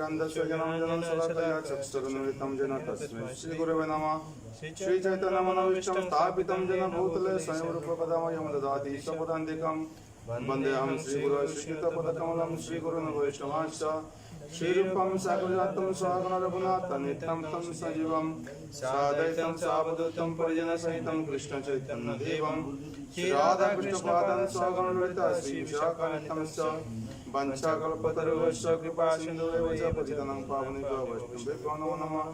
ज्ञानाञ्जनशलाकया चक्षुरुन्मिलितं येन तस्मै श्रीगुरवे नमः। श्रीचैतन्यमनोभीष्टं स्थापितं येन भूतले स्वयं रूपकदा मह्यं ददाति स्वपदान्तिकं वन्देऽहं श्रीगुरो श्रीकृतपदकमलं श्रीगुरुन् वैष्णवांश्च श्रीरूपं साग्रजातं स्वागतं रघुनाथं नित्यं तं सजीवं साद्वैतं सावधूतं परिजनसहितं कृष्णचैतन्यदेवं श्रीराधाकृष्णपादां स्वागतं ललिता श्रीविशाखान्वितंश्च वंशाकल्पतरुश्च कृपासिन्धुरेव च पतितानां पावनेभ्यो वैष्णवेभ्यो नमो नमः।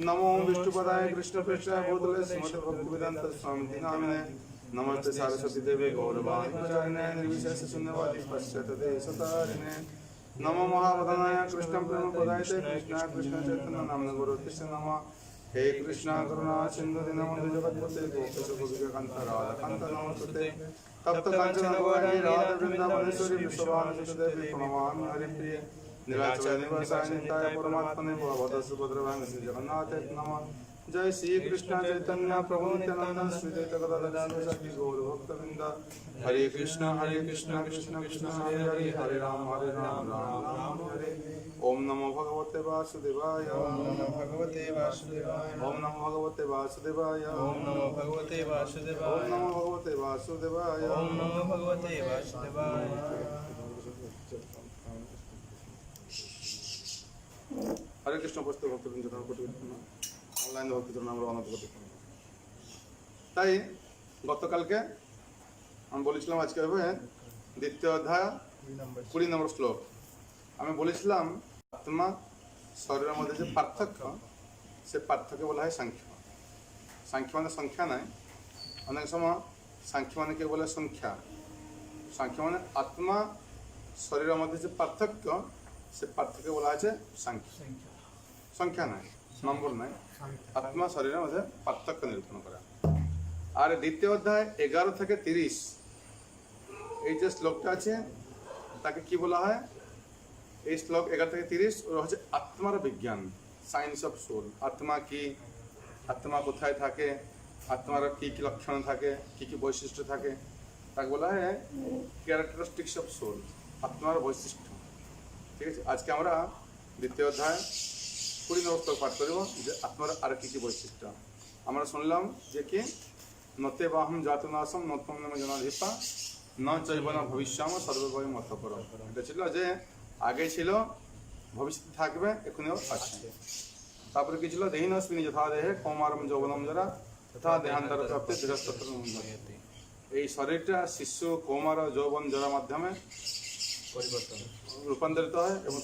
नमो विष्णुपदाय कृष्णप्रेष्ठाय भूतले श्रीमते भक्तिवेदान्त स्वामिने नामिने नमस्ते सरस्वती देवे गौरवाणी प्रचारिणे निर्विशेष शून्यवादी पश्चाते सतारिणे नमो महावदनाय कृष्ण प्रेम प्रदायते कृष्णाय कृष्ण चैतन्य नामने गुरुतिष्ठ नमः। हे कृष्णा करुणा सिंधु दीनबन्धु जगत्पते गोपेश गोपिकान्त राधाकान्त नमोस्तुते तप्त कांचन गौरी राधा वृंदावनेश्वरी विश्वभानुसुते देवी प्रणमामि हरिप्रिये नीलाचल निवासाय नित्याय परमात्मने भगवते सुभद्रभामिने श्री जगन्नाथे नमः। जय श्री कृष्ण चैतन्य प्रभु नित्यानंद श्री द्वैत गदाधर शिव गौर भक्तवृंद हरे कृष्ण कृष्ण कृष्ण हरे हरे हरे राम राम राम हरे। ओम नमो भगवते वासुदेवाय ओम नमो भगवते वासुदेवाय ओम नमो भगवते वासुदेवाय ओम नमो भगवते वासुदेवाय ओम नमो भगवते वासुदेवाय ओम नमो भगवते वासुदेवाय। हरे कृष्ण उपस्थित भक्तवृंद অনলাইন ভক্তির আমরা অনেক করতে পারি। তাই গতকালকে আমি বলেছিলাম আজকে হবে দ্বিতীয় অধ্যায় 20 নম্বর শ্লোক। আমি বলেছিলাম আত্মা শরীরের মধ্যে যে পার্থক্য সে পার্থক্য বলা হয় সাংখ্য। সাংখ্য মানে সংখ্যা নয়, অনেক সময় সাংখ্য মানে কে বলে সংখ্যা। সাংখ্য মানে আত্মা শরীরের মধ্যে যে পার্থক্য সে পার্থক্য বলা আছে সাংখ্য। সংখ্যা নয়, নম্বর নয়, আত্মা শরীরের মধ্যে পার্থক্য নিরূপণ করা। আর দ্বিতীয় অধ্যায় 11 থেকে 30 এই যে শ্লোকটা আছে তাকে কি বলা হয়? এই শ্লোক 11 থেকে 30 ওরা হচ্ছে আত্মার বিজ্ঞান, সায়েন্স অফ সোল। আত্মা কি, আত্মা কোথায় থাকে, আত্মার কি কি লক্ষণ থাকে, কি কি বৈশিষ্ট্য থাকে, তাকে বলা হয় ক্যারেক্টারিস্টিক্স অফ সোল, আত্মার বৈশিষ্ট্য। ঠিক আছে, আজকে আমরা দ্বিতীয় অধ্যায় 20 নম্বর শ্লোক পাঠ করব যে আত্মার আর কি কি বৈশিষ্ট্য। আমরা শুনলাম যে কি নতে বাহম জাতনাসম নতম নামে জনাধিপা ন চৈবনা ভবিষ্যাম সর্বভয় মত করো। এটা ছিল যে আগে ছিল, ভবিষ্যতে থাকবে, এখনও আছে। তারপরে কি ছিল? দেহিনস্মিনী যথা দেহে কৌমারম যৌবনম জরা তথা দেহান্তর প্রাপ্তি ধীরস্তত্র। এই শরীরটা শিশু, কৌমার, যৌবন, জরার মাধ্যমে পরিবর্তন রূপান্তরিত হয় এবং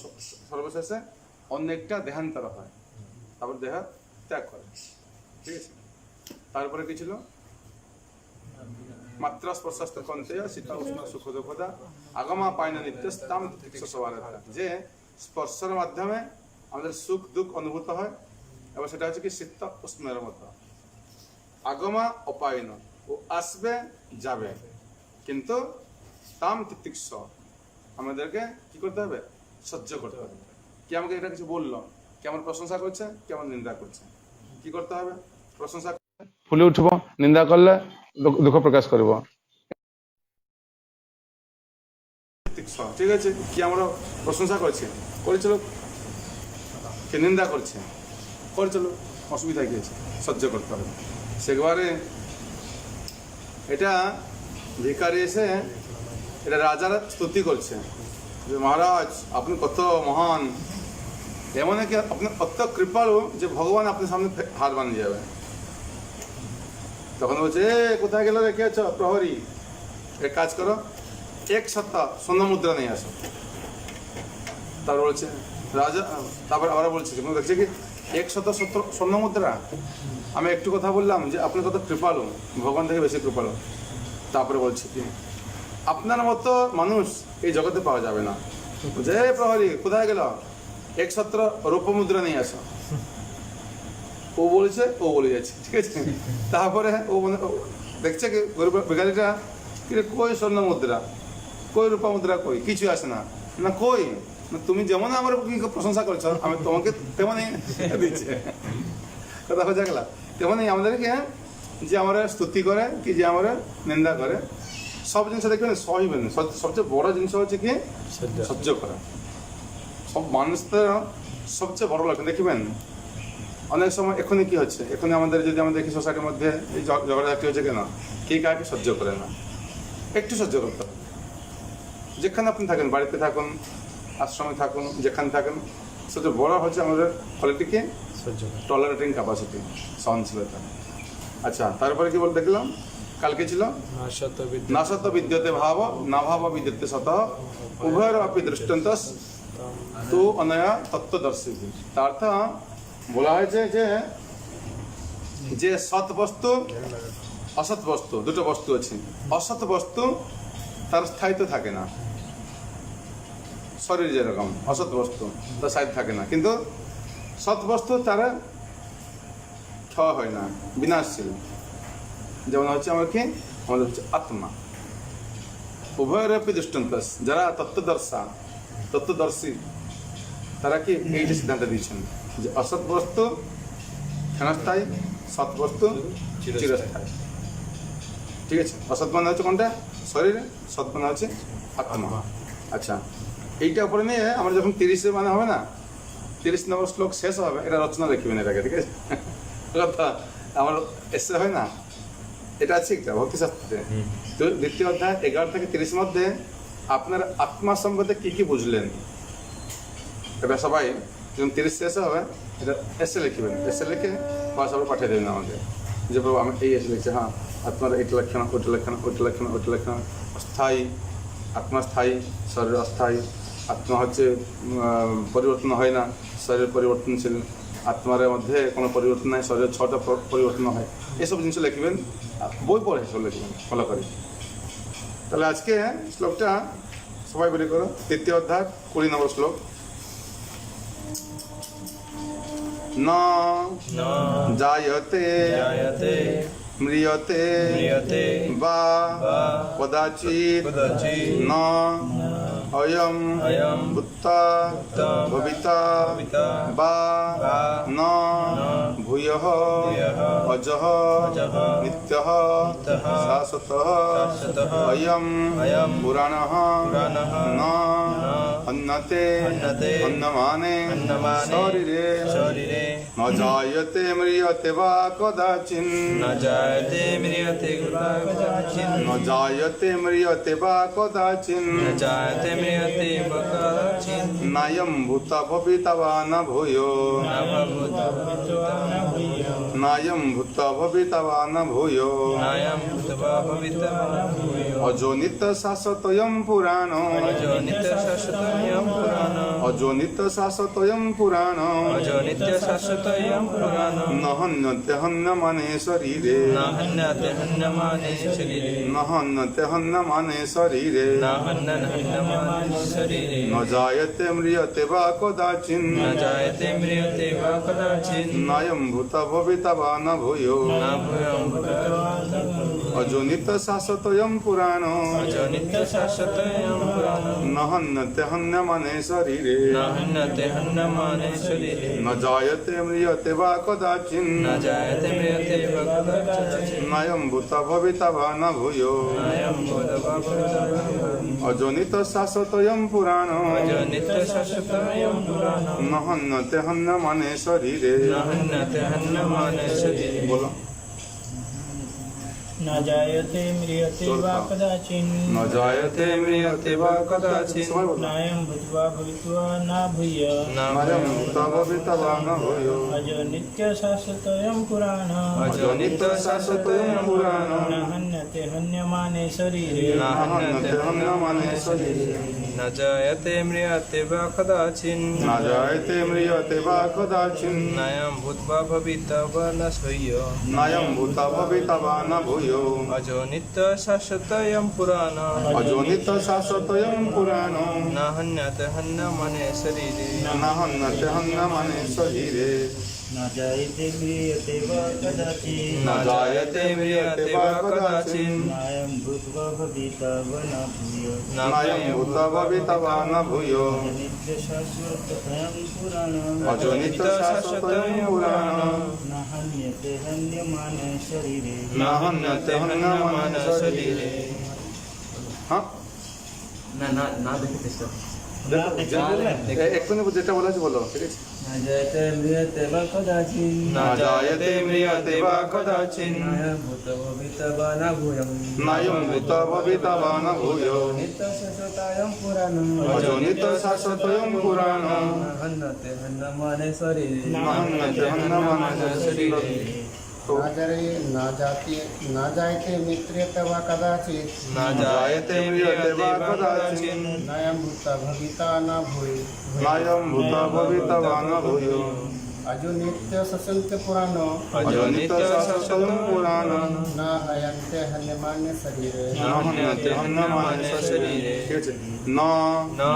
সর্বশেষে অনেকটা দেহান্তর হয়, তারপর দেহ ত্যাগ করে। ঠিক আছে, তারপরে কি ছিল? মাত্রা স্পর্শস্ত কন্তে শীত উষ্ণ সুখ দুঃখদা আগমা পায়না নিত্যস্তাম সবারতা। যে স্পর্শের মাধ্যমে আমাদের সুখ দুঃখ অনুভূত হয় এবং সেটা হচ্ছে কি শীত উষ্ণের মতো। আগমা অপায়ন, ও আসবে যাবে, কিন্তু তাম তিতিক্ষ, আমাদেরকে কি করতে হবে? সহ্য করতে হবে। কি আমাকে এটা কিছু বললো, কেমন প্রশংসা করছে, কেমন নিন্দা করছে, কি করতে হবে? প্রশংসা ফুলে উঠব, নিন্দা করলে দুঃখ প্রকাশ করব। ঠিক আছে, কি আমরা প্রশংসা করছি, করেছিল, কে নিন্দা করছে, করেছিল, অসুবিধা কি আছে? সহ্য করতে হবে। সেবারে এটা ভিখারি এসে এটা রাজারা স্তুতি করছে যে মহারাজ আপনি কত মহান, এমন কি আপনি অত কৃপালু যে ভগবান আপনার সামনে হার বানিয়ে যাবে। তখন বলছে কোথায় গেল রেখে আছো প্রহরী, এক কাজ করো, 1 সপ্তাহ স্বর্ণ মুদ্রা নিয়ে আসো। তারপর বলছে রাজা, তারপর আবার বলছে দেখছে কি 1 সপ্তাহ স্বর্ণ মুদ্রা। আমি একটু কথা বললাম যে আপনি কত কৃপালু, ভগবান থেকে বেশি কৃপালু। তারপরে বলছে কি আপনার মতো মানুষ এই জগতে পাওয়া যাবে না। যে প্রহরী কোথায় গেল, 1 সপ্তাহ রূপমুদ্রা নিয়ে আসো। ও বলেছে, ও বলে যাচ্ছে। ঠিক আছে, তারপরে ও দেখছে কি ভিখারিটা কই স্বর্ণ মুদ্রা, কই রূপা মুদ্রা, কই কিছু আসে না। না কই না, তুমি যেমন আমার প্রশংসা করছো আমি তোমাকে তেমনই দিচ্ছি। কথা বোঝা গেল? তেমনই আমাদেরকে যে আমরা স্তুতি করে কি যে আমরা নিন্দা করে, সব জিনিস দেখবেন সহিবেন। সবচেয়ে বড় জিনিস হচ্ছে কি সহ্য করা। সব মানুষ তো সবচেয়ে বড় লক্ষণ দেখবেন অনেক সময় এখনই কি হচ্ছে, এখনই আমাদের যদি আমরা দেখি সোসাইটির মধ্যে এই ঝগড়াঝাটি হচ্ছে কেন, কে কাকে সহ্য করে না, একটু সহ্য করতে হবে। যেখানে আপনি থাকেন, বাড়িতে থাকুন, আশ্রমে থাকুন, যেখানে থাকেন, সবচেয়ে বড় হচ্ছে আমাদের কোয়ালিটিকে সহ্য করা। টলারেটিং ক্যাপাসিটি, সহনশীলতা। আচ্ছা, তারপরে কি বল দেখলাম কালকে ছিল না সত বিদ্যতে ভাব না ভাব বিদ্যতে সত উভয়ের আপনি দৃষ্টান্তস তো অনয়া তত্ত্বদর্শী। তার অর্থ বলা হয়েছে যে সৎ বস্তু অসৎ বস্তু, দুটো বস্তু আছে। অসৎ বস্তু তার স্থায়িত্ব থাকে না, শরীর যেরকম অসৎ বস্তু তার স্থায়িত্ব থাকে না, কিন্তু সৎ বস্তু তার ক্ষয় হয় না, বিনাশশীল। যেমন হচ্ছে আমার কি, আমাদের হচ্ছে আত্মা। উভয়ের দৃষ্টান্তস, যারা তত্ত্বদর্শী তারা কি এইটা সিদ্ধান্ত দিয়েছেন যে অসৎ বস্তু ক্ষণস্থায়ী, সৎ বস্তু চিরস্থায়ী। ঠিক আছে, অসৎ মানে হচ্ছে কোনটা, শরীরে, সৎ মানে হচ্ছে আত্মা। আচ্ছা, এইটা উপরে নিয়ে আমরা যখন 30 মানে হবে না, 30 নম্বর শ্লোক শেষ হবে, এটা রচনা লিখবেন এটাকে, ঠিক আছে? কথা আমার এসে হয় না, এটা আছে একটা ভক্তিশাস্ত্রে। তো দ্বিতীয় অধ্যায় 11 থেকে 30 মধ্যে আপনার আত্মা সম্বন্ধে কি কি বুঝলেন, এটা সবাই যখন 30 শেষ হবে এটা এসে লিখবেন, এসে লিখে সবাই পাঠিয়ে দেবেন আমাকে, যে বাবু আমি এই এসে লিখছি, হ্যাঁ আত্মার এটা লক্ষণ, ওটা লক্ষণ, ওটা লক্ষণ, ওটা লক্ষণ। অস্থায়ী আত্মা, স্থায়ী শরীর অস্থায়ী। আত্মা হচ্ছে পরিবর্তন হয় না, শরীর পরিবর্তনশীল। আত্মার মধ্যে কোনো পরিবর্তন নাই, শরীরের 6টা পরিবর্তন হয়। এসব জিনিস লিখবেন, বই পড়ে এসব লিখবেন ফলো করে। তাহলে আজকে শ্লোকটা সবাই বলি করো, 3য় অধ্যায় 20 নম্বর শ্লোক। ন জায়তে ম্রিয়তে বা কদাচিৎ ন অয়ং ভূত্তা ভবিতা বা ন ভূয়ঃ অজঃ নিত্যঃ শাশ্বতঃ অয়ং পুরাণঃ ন হন্যতে হন্যমানে শরীরে ন জায়তে ম্রিয়তে বা কদাচিৎ न जायते म्रियते कदाचित् ন জায়তে ম্রিয়তে বা কদাচিৎ न जायते म्रियते कदाचित् নায়ম ভূতা ভবিতা বা না ভূয়ো न भूत्वा न भूयो নায়ম ভূতা ভবিতা বা না ভূয়ো नायं भूत्वा भविता न भूयो অজনিত শাশ্বতয়ম পুরাণ अजो नित्यशाश्वतयं पुराणम् অজনিত শাশ্বতয়ম পুরাণ अजो नित्यशाश्वतयं पुराणम् ন হন্যতে হন্যমানে শরীরে न हन्यते हन्यमाने शरीरे ন হন্যতে হন্যমানে শরীরে न हन्यमाने शरीरे ন জায়তে ম্রিয়তে বা কদাচিৎ न जायते म्रियते वा कदाचित् নায়ম ভূতা ভবিতা বা না ভূয়ো न भूयं भूत्वा न भूयो অজনিত শাশ্বতয়ম পুরাণ अजो नित्यशाश्वतयं पुराणम् ন হন্যতে হন্যমানে শরীরে न हन्यते हन्यमाने शरीरे ন জায়তে ম্রিয়তে বা কদাচিৎ न जायते म्रियते वा कदाचित् নায়ম ভূতা ভবিতা বা না ভূয়ো नायं भूत्वा भविता न भूयो অজনিত শাশ্বতয়ম পুরাণ अजो नित्यशाश्वतयं पुराणम् ন হন্যতে হন্যমানে শরীরে। न हन्यते हन्यमाने शरीरे বলো न जायते म्रियते वा कदाचिन् ন জায়তে ম্রিয়তে বা কদাচিৎ সবাই বলো नायं भूत्वा भवित्वा न भूय নায়ম ভূতা ভবিতা বা না ভূয়ো अजो नित्यशाश्वतयं पुराणम् अजो नित्यशाश्वतयं न पुराणम् हन्यते हन्यमाने शरीरे न ন হন্যতে হন্যমানে শরীরে। न जायते म्रियते वा कदाचिन् ন জায়তে ম্রিয়তে বা কদাচিৎ नायं भूत्वा भविता वा न भूयो নায়ম ভূতা ভবিতা বা না ভূয়ো अजो नित्यशाश्वतयं पुराणम् অজনিত শাশ্বতয়ম পুরাণ न हन्यते हन्यमाने शरीरे ন হন্যতে হন্যমানে শরীরে। न जायते म्रियते वा कदाचिन् न जायते म्रियते वा कदाचिन् नायं भूत्वा भविता वा न भूय নায়ম ভূতা ভবিতা বা না ভূয়ো नित्यशाश्वतयं पुराणम् অজনিত শাশ্বতয়ম পুরাণ न हन्यते हन्यमाने शरीरे न हन्यते हन्यमाने शरीरे হ্যাঁ न देखते না দেখতে বললেন এক্ষুনি যেটা বলা আছে বলো, ঠিক আছে? না যাইতে ম্রিয়তে বা কদাচিন না জায়তে ম্রিয়তে বা কদাচিন নায়ম ভূত ভবিত বা না ভূয়ম নায়ম ভূত ভবিতা বা ন ভূয় নিত্য শাশ্বতায়ম পুরাণম অজনিত শাশ্বতয়ং পুরাণম হন্নতে হন্ন মানে শরীরে নাহন্যতে হন্যমানস শরীরে। তো না যাইতে মিত্রেতে বা কদাচিৎ না জায়তে ম্রিয়তে বা কদাচিন নয়ম ভূত ভবিতা ন ভূয় নায়ম ভূত ভবিতা বা ন ভূয় अजो नित्य ससंत पुराण অজনিত শাশ্বতয়ং পুরাণম न हयन्ते हन्यमान्य शरीरे নাহন্যতে হন্যমানস শরীরে। ঠিক আছে? ন না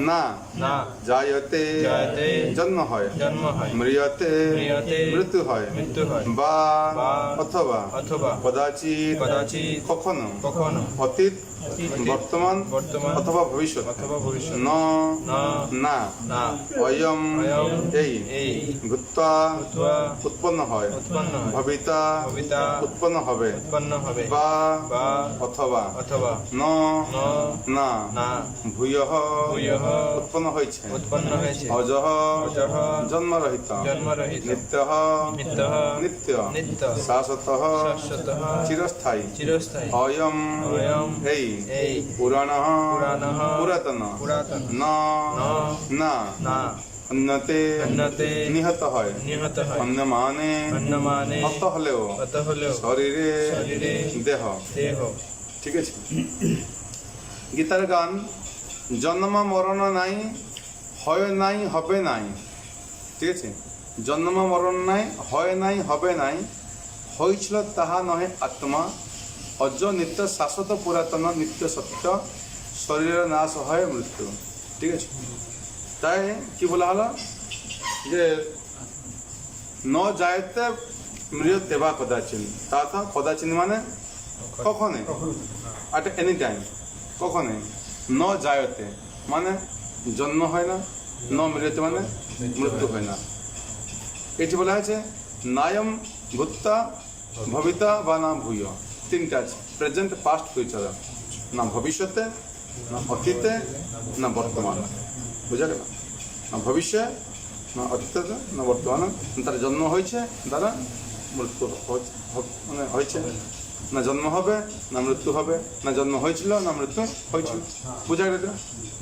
না না জায়তে জায়তে জন্ম হয়, জন্ম হয়, ম্রিয়তে ম্রিয়তে মৃত্যু হয়, মৃত্যু হয়, বা বা অথবা অথবা কদাচিৎ কদাচিৎ কখনো কখনো অতীত অতীত, বর্তমান বর্তমান অথবা ভবিষ্যৎ অথবা ভবিষ্যৎ ন না না না অয়ম অয়ম এই এই ভূত্বা অথবা উৎপন্ন হয়, উৎপন্ন হয়, ভবিতা ভবিতা উৎপন্ন হবে, উৎপন্ন হবে, বা বা অথবা অথবা ন ন না না ভূয়ঃ ভূয়ঃ উৎপন্ন হয়েছে, উৎপন্ন হয়েছে, অজঃ অজঃ জন্মরহিত, জন্মরহিত, নিত্যঃ নিত্যঃ নিত্য, নিত্য, শাশ্বতঃ শাশ্বতঃ চিরস্থায়ী, চিরস্থায়ী, অয়ম অয়ম এই এই পুরাণঃ পুরাণঃ পুরাতন পুরাতন ন ন না না অন্যতে অন্যতে নিহত হয়, নিহত হয়, অন্য মানে অন্য মানে হত হলেও কত হলেও শরীরে শরীরে দেহ। দেহ। ঠিক আছে? গীতার গান জন্ম মরণ নাই, হয় নাই হবে নাই। ঠিক আছে? জন্ম মরণ নাই, হয় নাই হবে নাই, হয়েছিল তাহা নহে আত্মা, অজ নিত্য শাশ্বত পুরাতন নিত্য সত্য, শরীরের নাশ হয় মৃত্যু। ঠিক আছে? তাই কি বলা হলো যে ন যায়তে মৃত্যু বা কদাচিন, তা কদাচিন মানে কখনে, আট এনি টাইম, কখনে। ন যায়তে মানে জন্ম হয় না, ন মৃত্যু মানে মৃত্যু হয় না। এটি বলা হয়েছে নায়ম ভূত্তা ভবিতা বা না ভূয়, তিনটা আছে, প্রেজেন্ট পাস্ট ফিউচার, না ভবিষ্যতে, না অতীতে, না বর্তমান। বুঝা গেল? না ভবিষ্য, না অতীতে, না বর্তমানে। তার জন্ম হয়েছে, তারা মৃত্যু মানে হয়েছে, না জন্ম হবে না মৃত্যু হবে, না জন্ম হয়েছিল না মৃত্যু হয়েছিল। বুঝা গেল?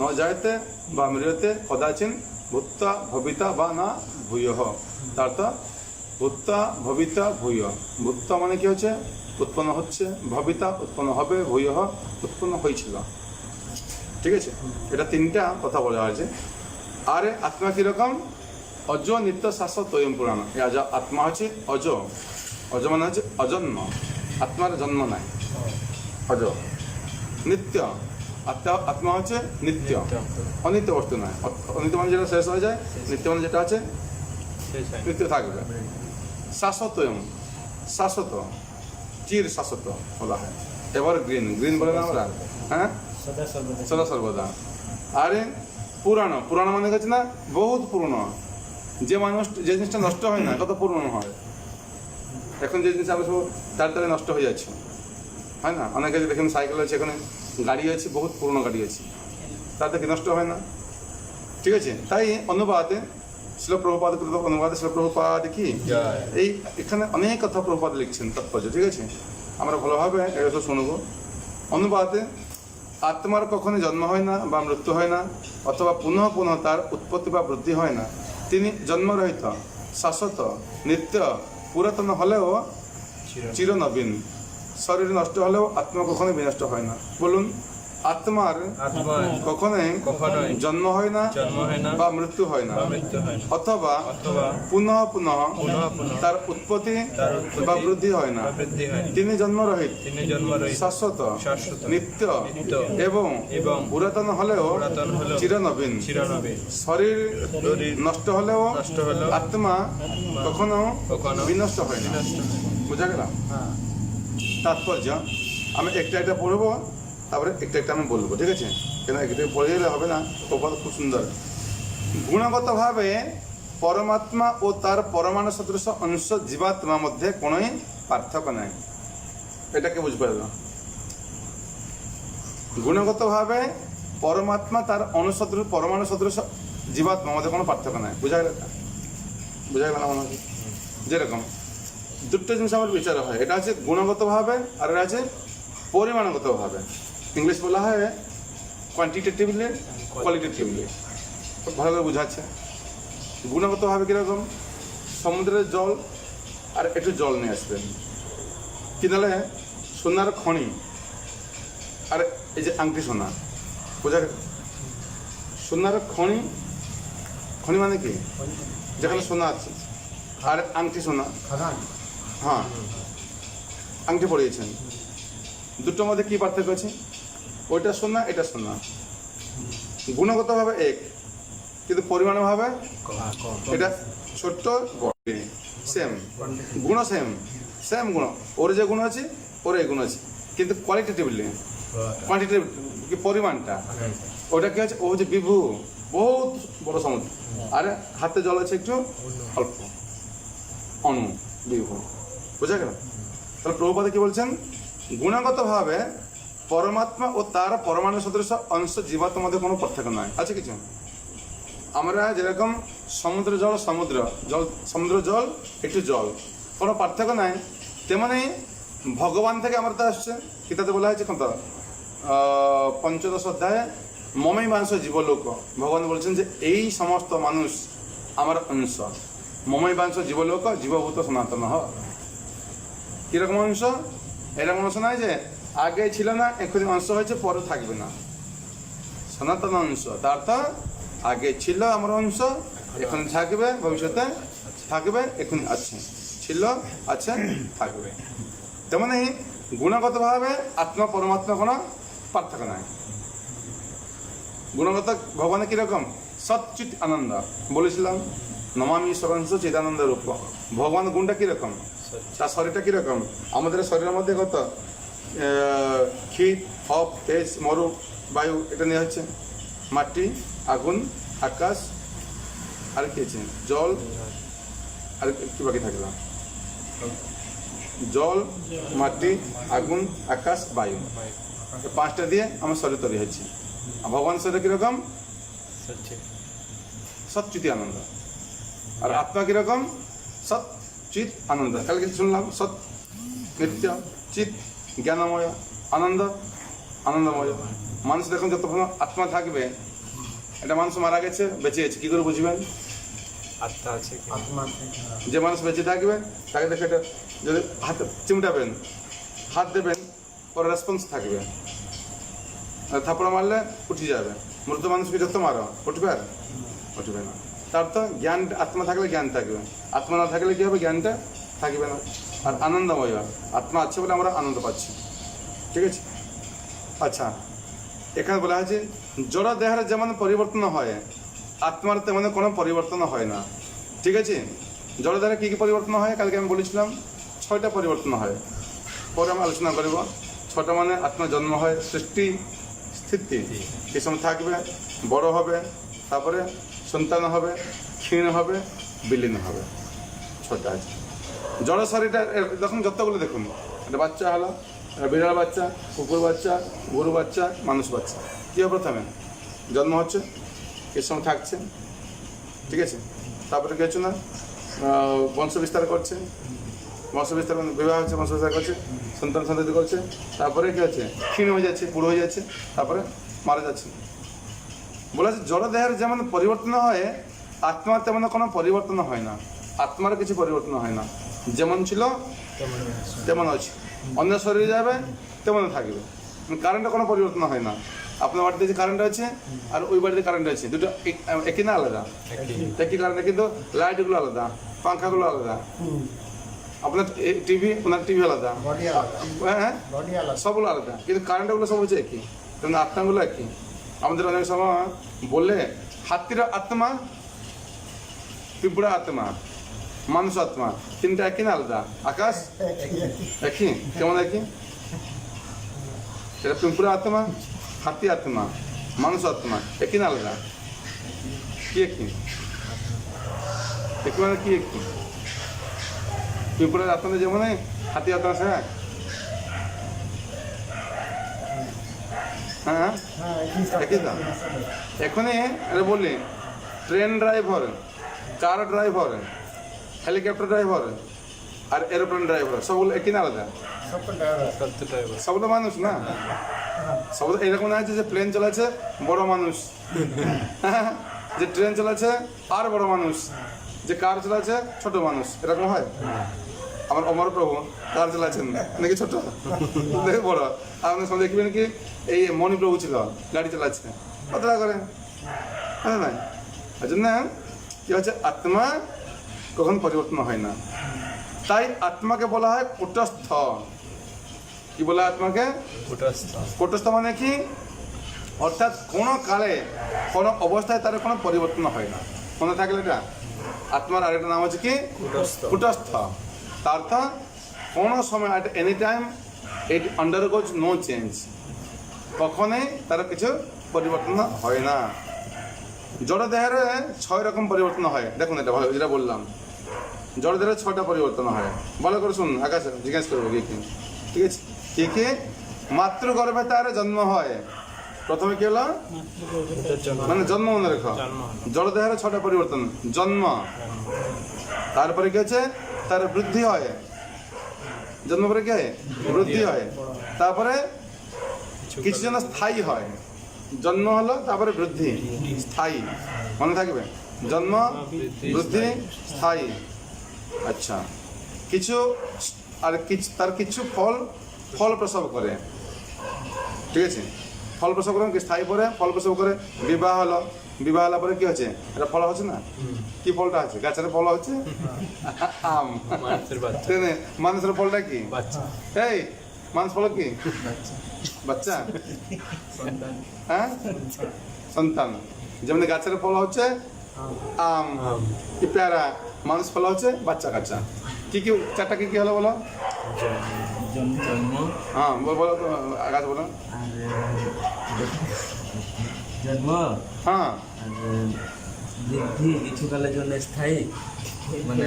ন যায়তে বা মৃত্যতে কদাচিন ভূত্তা ভবিতা বা না ভূয়, তার তো ভূত্তা ভবিতা ভূয়। ভূত্তা মানে কি হচ্ছে? উৎপন্ন হচ্ছে, ভবিতা উৎপন্ন হবে, ভূয় উৎপন্ন হয়েছিল। ঠিক আছে? এটা তিনটা কথা বলা হয়েছে। আর আত্মা কিরকম? অজ নিত্য শাশ্বত তয়ম পুরাণ। এই আত্মা হচ্ছে অজ, অজ মানে হচ্ছে অজন্ম, আত্মার জন্ম নাই, অজ। নিত্য, আত্মা হচ্ছে নিত্য, অনিত্য বস্তু নয়। অনিত্য মানে যেটা শেষ হয়ে যায়, নিত্য মানে যেটা আছে নিত্য থাকবে। শাশ্বত, শাশ্বত, চির শাশ্বত বলা হয়। এবার গ্রিন, গ্রিন বলে না আমরা, হ্যাঁ, সদা সর্বদা সদা সর্বদা। আরে পুরানো, পুরানো মানে হচ্ছে না বহুত পুরনো, যে মানুষ যে জিনিসটা নষ্ট হয় না কত পুরনো হয়। এখন যে জিনিস আমরা সব তাড়াতাড়ি নষ্ট হয়ে যাচ্ছে, হয় না? অনেকে দেখেন সাইকেল আছে, এখানে গাড়ি আছে, বহুত পুরনো গাড়ি আছে, তাড়াতাড়ি নষ্ট হয় না। ঠিক আছে? তাই অনুবাদে শিল প্রভুপাদ কৃত অনুবাদে শিল প্রভুপাদ কি এই এখানে অনেক কথা প্রভুপাদ লিখছেন তাৎপর্য। ঠিক আছে? আমরা ভালোভাবে এটা তো শুনবো। অনুবাদে আত্মার কখনো জন্ম হয় না বা মৃত্যু হয় না, অথবা পুনঃ পুনঃ তার উৎপত্তি বা বৃদ্ধি হয় না। তিনি জন্মরহিত, শাশ্বত, নিত্য, পুরাতন হলেও চিরনবীন। শরীর নষ্ট হলেও আত্মা কখনোই বিনষ্ট হয় না। বলুন, আত্মার আত্মার কখনোই কখনোই জন্ম হয় না জন্ম হয় না বা মৃত্যু হয় না, বা মৃত্যু হয় না, অথবা অথবা পুনঃ পুনঃ পুনঃ পুনঃ তার উৎপত্তি তার উৎপত্তি বা বৃদ্ধি হয় না। বা বৃদ্ধি হয় না। তিনি জন্মরহিত, তিনি জন্মরহিত, শাশ্বত, শাশ্বত, নিত্য নিত্য এবং এবং পুরাতন হলেও পুরাতন হলেও চিরনবীন। চিরনবীন। শরীর শরীর নষ্ট হলেও নষ্ট হলেও আত্মা কখনো কখনো বিনষ্ট হয় না। বিনষ্ট হয় না। বুঝা গেল? তাৎপর্য আমি একটা একটা পড়বো, তারপরে একটা একটা আমি বলবো। ঠিক আছে? কেন একটা পড়ে গেলে হবে না, প্রপাত খুব সুন্দর। গুণগতভাবে পরমাত্মা ও তার পরমাণু সদৃশ অংশ জীবাত্মার মধ্যে কোনোই পার্থক্য নাই। এটাকে বুঝতে পারল? গুণগতভাবে পরমাত্মা তার অনুসদৃশ পরমাণু সদৃশ জীবাত্মা মধ্যে কোনো পার্থক্য নাই। বোঝা গেল না মনে হচ্ছে? যেরকম দুটো জিনিস আমার বিচার হয়, এটা আছে গুণগতভাবে আর এটা আছে পরিমাণগতভাবে। ইংলিশ বলা হয় কোয়ান্টিটেটিভলি, কোয়ালিটেটিভলি। খুব ভালো করে বোঝাচ্ছে। গুণগতভাবে কীরকম? সমুদ্রের জল আর একটু জল নিয়ে আসবেন, কি তাহলে সোনার খনি আর এই যে আংটি সোনা, বোঝা গেল? সোনার খনি, খনি মানে কি? যেখানে সোনা আছে, আর আংটি সোনা, খাদান হ্যাঁ আংটি পরিয়েছেন, দুটোর মধ্যে কি পার্থক্য আছে? ওইটা সোনা, এটা সোনা। গুণগতভাবে এক, কিন্তু পরিমাণভাবে এটা ছোট্ট সেম, গুণ সেম, সেম গুণ। ওর যে গুণ আছে ওর এই গুণ আছে, কিন্তু কোয়ালিটেটিভলি কোয়ান্টিটিভ কি পরিমাণটা ওটা কি হচ্ছে? ও হচ্ছে বিভু, বহুত বড় সমুদ্র, আর হাতে জল আছে একটু অল্প, অনু বিভু। বোঝা গেল? তাহলে প্রভুপাদ কি বলছেন? গুণগতভাবে পরমাত্মা ও তার পরমাণু সদৃশ অংশ জীবাত্মার মধ্যে কোনো পার্থক্য নয়। আছে কিছু? আমরা যেরকম সমুদ্র জল সমুদ্র জল, সমুদ্র জল একটু জল, কোনো পার্থক্য নাই, তেমনি ভগবান থেকে আমার তো আসছে। গীতাতে বলা হয়েছে কত? 15 অধ্যায়ে মমই মাংস জীবলোক। ভগবান বলছেন যে এই সমস্ত মানুষ আমার অংশ। মমই মাংস জীবলোক জীবভূত সনাতন হ। কীরকম অংশ? এরকম অংশ নয় যে আগে ছিল না এখন অংশ হয়েছে পরে থাকবে না। সনাতন অংশ তার অর্থ আগে ছিল আমার অংশ, এখন থাকবে, ভবিষ্যতে থাকবে, এখন আছে, ছিল, আছে, থাকবে। তেমনি গুণগতভাবে আত্মা পরমাত্মা কোনো পার্থক্য নাই। গুণগত ভগবানের কীরকম? সচ্চিত আনন্দ বলেছিলাম, নমামি সরংশ চিদানন্দ রূপ। ভগবান গুণটা কীরকম? তার শরীরটা কীরকম? আমাদের শরীরের মধ্যে কত ক্ষীর, হপ, তেজ, মরু, বায়ু, এটা নিয়ে হচ্ছে মাটি, আগুন, আকাশ, আর কি আছে? জল, আর কি বাকি থাকলো? জল, মাটি, আগুন, আকাশ, বায়ু, পাঁচটা দিয়ে আমার শরীর তৈরি হচ্ছে। আর ভগবান শরীর কীরকম? সচ্চিতি আনন্দ। আর আত্মা কীরকম? সৎ চিত আনন্দ। কালকে শুনলাম সৎ নিত্য, চিত জ্ঞানময়, আনন্দ আনন্দময়। মানুষ দেখুন যতক্ষণ আত্মা থাকবে, এটা মানুষ মারা গেছে বেঁচে গেছে, কী করে বুঝবেন? আত্মা আছে কি? আত্মা যে মানুষ বেঁচে থাকবে তাকে দেখে এটা যদি হাতে চিমটাবেন, হাত দেবেন, ওর রেসপন্স থাকবে। আর থাপড়া মারলে উঠে যাবে। মৃত মানুষকে যত মারো উঠবে আর উঠবে না। তার তো জ্ঞান, আত্মা থাকলে জ্ঞান থাকবে, আত্মা না থাকলে কী হবে? জ্ঞানটা থাকবে না। আর আনন্দময়, আত্মা আছে বলে আমরা আনন্দ পাচ্ছি। ঠিক আছে? আচ্ছা, এখানে বলা হয়েছে জড় দেহের যেমন পরিবর্তন হয়, আত্মার তেমন কোনো পরিবর্তন হয় না। ঠিক আছে? জড় দেহের কী কী পরিবর্তন হয়? কালকে আমি বলেছিলাম 6টা পরিবর্তন হয়, পরে আমি আলোচনা করব। 6টা মানে আত্মার জন্ম হয়, সৃষ্টি, স্থিতি, এই সময় থাকবে, বড় হবে, তারপরে সন্তান হবে, ক্ষীণ হবে, বিলীন হবে। 6টা আছে। জড় শরীরটা দেখুন, যতগুলো দেখুন, একটা বাচ্চা হলো, বিড়াল বাচ্চা, কুকুর বাচ্চা, গরু বাচ্চা, মানুষ বাচ্চা। কী হবে? প্রথমে জন্ম হচ্ছে, এর সময় থাকছে, ঠিক আছে? তারপরে কি হচ্ছে না, বংশ বিস্তার করছে, বংশ বিস্তার বিবাহ হচ্ছে, বংশ বিস্তার করছে, সন্তান সন্ততি করছে, তারপরে কী হচ্ছে? ক্ষীণ হয়ে যাচ্ছে, বুড়ো হয়ে যাচ্ছে, তারপরে মারা যাচ্ছে। বলা হচ্ছে জড় দেহের যেমন পরিবর্তন হয়, আত্মার তেমন কোনো পরিবর্তন হয় না। আত্মার কিছু পরিবর্তন হয় না, যেমন ছিল তেমন আছে। অন্য শরীরে যাবে তেমন থাকবে। কারেন্টে কোনো পরিবর্তন হয় না। আপনার বাড়িতে যে কারেন্ট আছে আর ওই বাড়িতে কারেন্ট আছে, দুটো একই না আলাদা? একই কারেন্টে, কিন্তু লাইটগুলো আলাদা, পাঙ্খাগুলো আলাদা। আপনার টিভি, ওনার টিভি আলাদা, বডি আলাদা, হ্যাঁ বডি আলাদা, সবগুলো আলাদা, কিন্তু কারেন্টগুলো সব হচ্ছে একই, তেমন আত্মাগুলো একই। আমাদের অনেক সময় বললে হাতির আত্মা, পিঁপড়া আত্মা, মানুষ আত্মা, তিনটা একই না আলাদা? আকাশ একই, কেমন একই? এটা পিঁপড়া আত্মা, হাতি আত্মা, মানুষ আত্মা, একই না আলাদা? কি একই? একই মানে কি একই? পিঁপড়ার আত্মা যেমন হাতি আত্মা, হ্যাঁ হ্যাঁ একই দাম। এখনই এটা বললি train driver, car driver, helicopter driver আর এরোপ্লেন ড্রাইভার সবগুলো একই না আলাদা? সবগুলো মানুষ না, সবগুলো এরকম না আছে যে প্লেন চলেছে বড় মানুষ, যে ট্রেন চলেছে আর বড় মানুষ, যে কার চলেছে ছোট মানুষ, এরকম হয়? আমার অমর প্রভু কার চালাচ্ছেন নাকি ছোট দেখে বড়? আপনার সঙ্গে দেখবেন কি এই মণিপ্রভু ছিল গাড়ি চালাচ্ছে কতটা করে, হ্যাঁ না? এই জন্য কি হচ্ছে, আত্মা কখন পরিবর্তন হয় না। তাই আত্মাকে বলা হয় কুটস্থ। কি বলা হয় আত্মাকে? কুটস্থ মানে কি? অর্থাৎ কোনো কালে কোনো অবস্থায় তার কোনো পরিবর্তন হয় না। মনে থাকলে এটা আত্মার আরেকটা নাম হচ্ছে কি? কুটস্থ। তার অর্থ কোনো সময় at any time it undergoes no change, কখনোই তার কিছু পরিবর্তন হয় না। জড়দেহের 6 রকম পরিবর্তন হয়। দেখুন এটা ভালো, যেটা বললাম জড়দেহের 6টা পরিবর্তন হয়। ভালো করে শুনুন, আকাশ জিজ্ঞেস করবো কি কি, ঠিক আছে? কি কি? মাতৃগর্ভে তার জন্ম হয়। প্রথমে কি হলো? মানে জন্ম, মনে রেখো। জড়দেহের 6টা পরিবর্তন। জন্ম, তারপরে কি হচ্ছে? তার বৃদ্ধি হয়। জন্ম পরে কি হয়? বৃদ্ধি হয়। তারপরে কিছু জন স্থায়ী হয়। জন্ম হলো, তারপরে বৃদ্ধি, স্থায়ী। মনে থাকবে, জন্ম, বৃদ্ধি, স্থায়ী। আচ্ছা, কিছু আর কিছু তার কিছু ফল প্রসব করে, ঠিক আছে? ফল প্রসব করে কি? স্থায়ী পরে ফল প্রসব করে। বিবাহ হলো, বিবাহ হওয়ার পরে কি হচ্ছে? এটা ফল হচ্ছে না? কি ফলটা আছে? গাছের ফল হচ্ছে আম। মানুষের ফলটা কি? এই মানুষ ফল কি? বাচ্চা, হ্যাঁ, সন্তান। যেমন গাছের ফল হচ্ছে আম, কি পেয়ারা। মানুষ ফল হচ্ছে বাচ্চা কাচ্চা। কি কি 4টা কি কি হলো বলো? জন্ম, হ্যাঁ বলো, আকাশ বলো। জন্ম হ্যাঁ, আর বৃদ্ধি, কিছু কালের জন্য স্থায়ী, মানে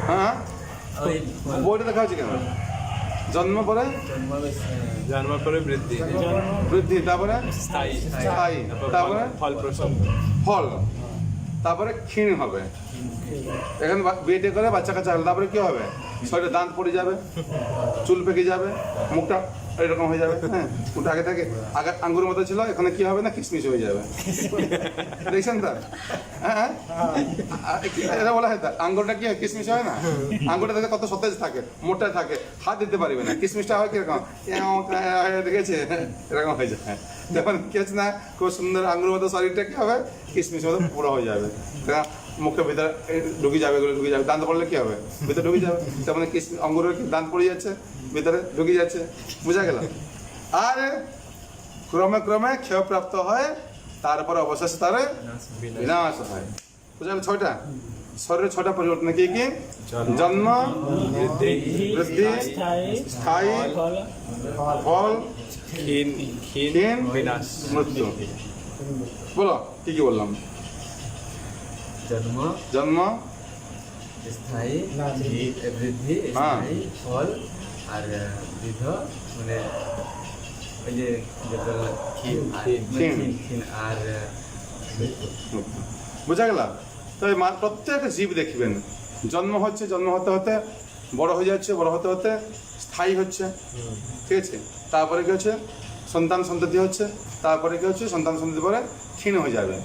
হ্যাঁ ওই বইটা দেখা হচ্ছে কেন? জন্ম পরে জন্মের পরে বৃদ্ধি, বৃদ্ধি, তারপরে স্থায়ী, স্থায়ী, তারপরে ফল প্রসব, ফল, তারপরে ক্ষীণ হবে। এখন বিয়ে করে বাচ্চা কাচ্চা হলো, তারপরে কি হবে? শরীরে দাঁত পড়ে যাবে, চুল পেকে যাবে, মুখটা এরকম হয়ে যাবে। হ্যাঁ, ওটা আগে থেকে আগে আঙ্গুর মতো ছিল, এখানে কি হবে না কিশমিশ হয়ে যাবে। দেখছেন তো? হ্যাঁ, এটা বলা হয় তো, আঙ্গুরটা কি হয়? কিশমিশ হয় না? আঙ্গুরটা দেখে কত সতেজ থাকে, মোটা থাকে, হাত দিতে পারবে না। কিশমিশটা হয় কিরকম? দেখেছে, এরকম হয়ে যায়। তখন কি হচ্ছে না, খুব সুন্দর আঙ্গুর মতো শরীরটা কি হবে? কিশমিশ মতো পুরো হয়ে যাবে। মুখের ভিতরে ঢুকে যাবে, এগুলো ঢুকে যাবে। দাঁত পড়লে কি হবে? ভিতরে ঢুকে যাবে। তার মানে কিশমিশ আঙ্গুরের দাঁত পড়ে যাচ্ছে, ভিতরে ঢুকে যাচ্ছে। বুঝা গেল? আর ক্রমে ক্রমে ক্ষয়প্রাপ্ত হয়, তারপরে অবশেষে তার বিনাশ হয়। বুঝা গেল? 6টা শরীরের 6টা পরিবর্তন কি কি? জন্ম, বৃদ্ধি, স্থায়ী, ফল, ক্ষীণ, মৃত্যু। বলো কি কি বললাম? জন্ম, স্থায়ী, বৃদ্ধি, হ্যাঁ। স্থায়ী, ফল আর বৃদ্ধ, মানে ওই যে ক্ষীণ আর মৃত্যু। বুঝা গেল? তো এই প্রত্যেকটা জীব দেখবেন, জন্ম হচ্ছে, জন্ম হতে হতে বড় হয়ে যাচ্ছে, বড় হতে হতে স্থায়ী হচ্ছে, ঠিক আছে? তারপরে কি হচ্ছে? সন্তান সন্ততি হচ্ছে। তারপরে কি হচ্ছে? সন্তান সন্ততি পরে ক্ষীণ হয়ে যাবে।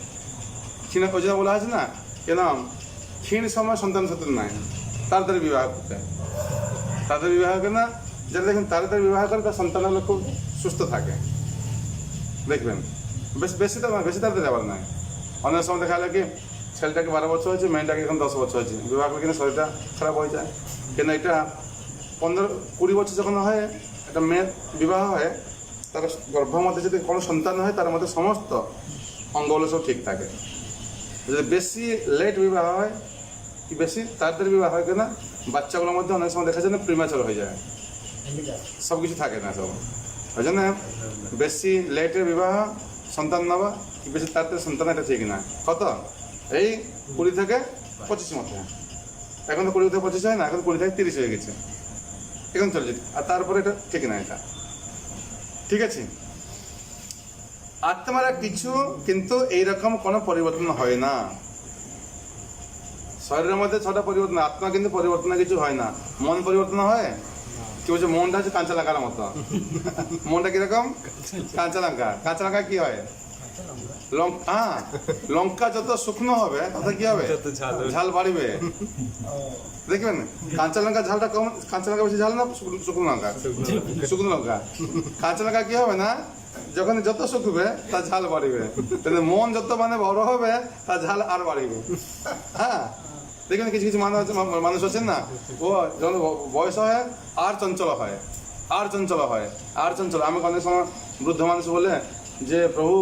ক্ষীণ ওই জন্য বলা আছে না, কেন ক্ষীণ সময় সন্তান সন্ততি নাই, তাড়াতাড়ি বিবাহ করতে। তাড়াতাড়ি বিবাহ করে না, যারা দেখবেন তাড়াতাড়ি বিবাহ করে তার সন্তান হলে খুব সুস্থ থাকে, দেখবেন। বেশি তাড়াতাড়ি আবার নয়। অনেক সময় দেখা গেলো কি ছেলেটাকে 12 বছর হয়েছে, মেয়েটাকে এখন 10 বছর হয়েছে, বিবাহ করে কিনা শরীরটা খারাপ হয়ে যায়। কেন এটা 15-20 বছর যখন হয় একটা মেয়ের বিবাহ হয়, তার গর্ভের মধ্যে যদি কোনো সন্তান হয়, তার মধ্যে সমস্ত অঙ্গগুলো সব ঠিক থাকে। যদি বেশি লেট বিবাহ হয়, কি বেশি তাড়াতাড়ি বিবাহ হয় কিনা, বাচ্চাগুলোর মধ্যে অনেক সময় দেখা যায় না প্রিম্যাচার হয়ে যায়, সব কিছু থাকে না সব। ওই জন্য বেশি লেটের বিবাহ, সন্তান নেওয়া, কি বেশি তাড়াতাড়ি সন্তান, এটা ঠিক না। কত? এই 20 থেকে 25 মধ্যে। এখন তো 20 থেকে 25 হয় না, এখন 20 থেকে 30 হয়ে গেছে, এখন চলছে। আর তারপরে এটা ঠিক না, এটা ঠিক আছে, আত্মারা কিছু কিন্তু এইরকম কোনো পরিবর্তন হয় না। শরীরের মধ্যে 6টা পরিবর্তন, আত্মা কিন্তু পরিবর্তন কিছু হয় না। মন পরিবর্তন হয়, কি বলছে মনটা হচ্ছে কাঁচা লঙ্কার মতো। মনটা কিরকম? কাঁচা লঙ্কা। কাঁচা লঙ্কা কি হয়? লঙ্কা যত শুকনো হবে তত কি হবে? যত ঝাল হবে। ঝাল বাড়বে। দেখবেন কাঁচা লঙ্কা ঝালটা কম, কাঁচা লঙ্কা বেশি ঝাল না শুকনো লঙ্কা? শুকনো লঙ্কা। কাঁচা লঙ্কা কি হবে না, যখন যত শুকবে তার ঝাল বাড়বে, কিন্তু মন যত মানে বড় হবে তার ঝাল আর বাড়বে। হ্যাঁ, দেখবেন কিছু কিছু মানুষ আছেন না, ও যখন বয়স হয় আর চঞ্চল হয়, আর চঞ্চল হয়, আর চঞ্চল। আমাকে অনেক সময় বৃদ্ধ মানুষ বলে যে প্রভু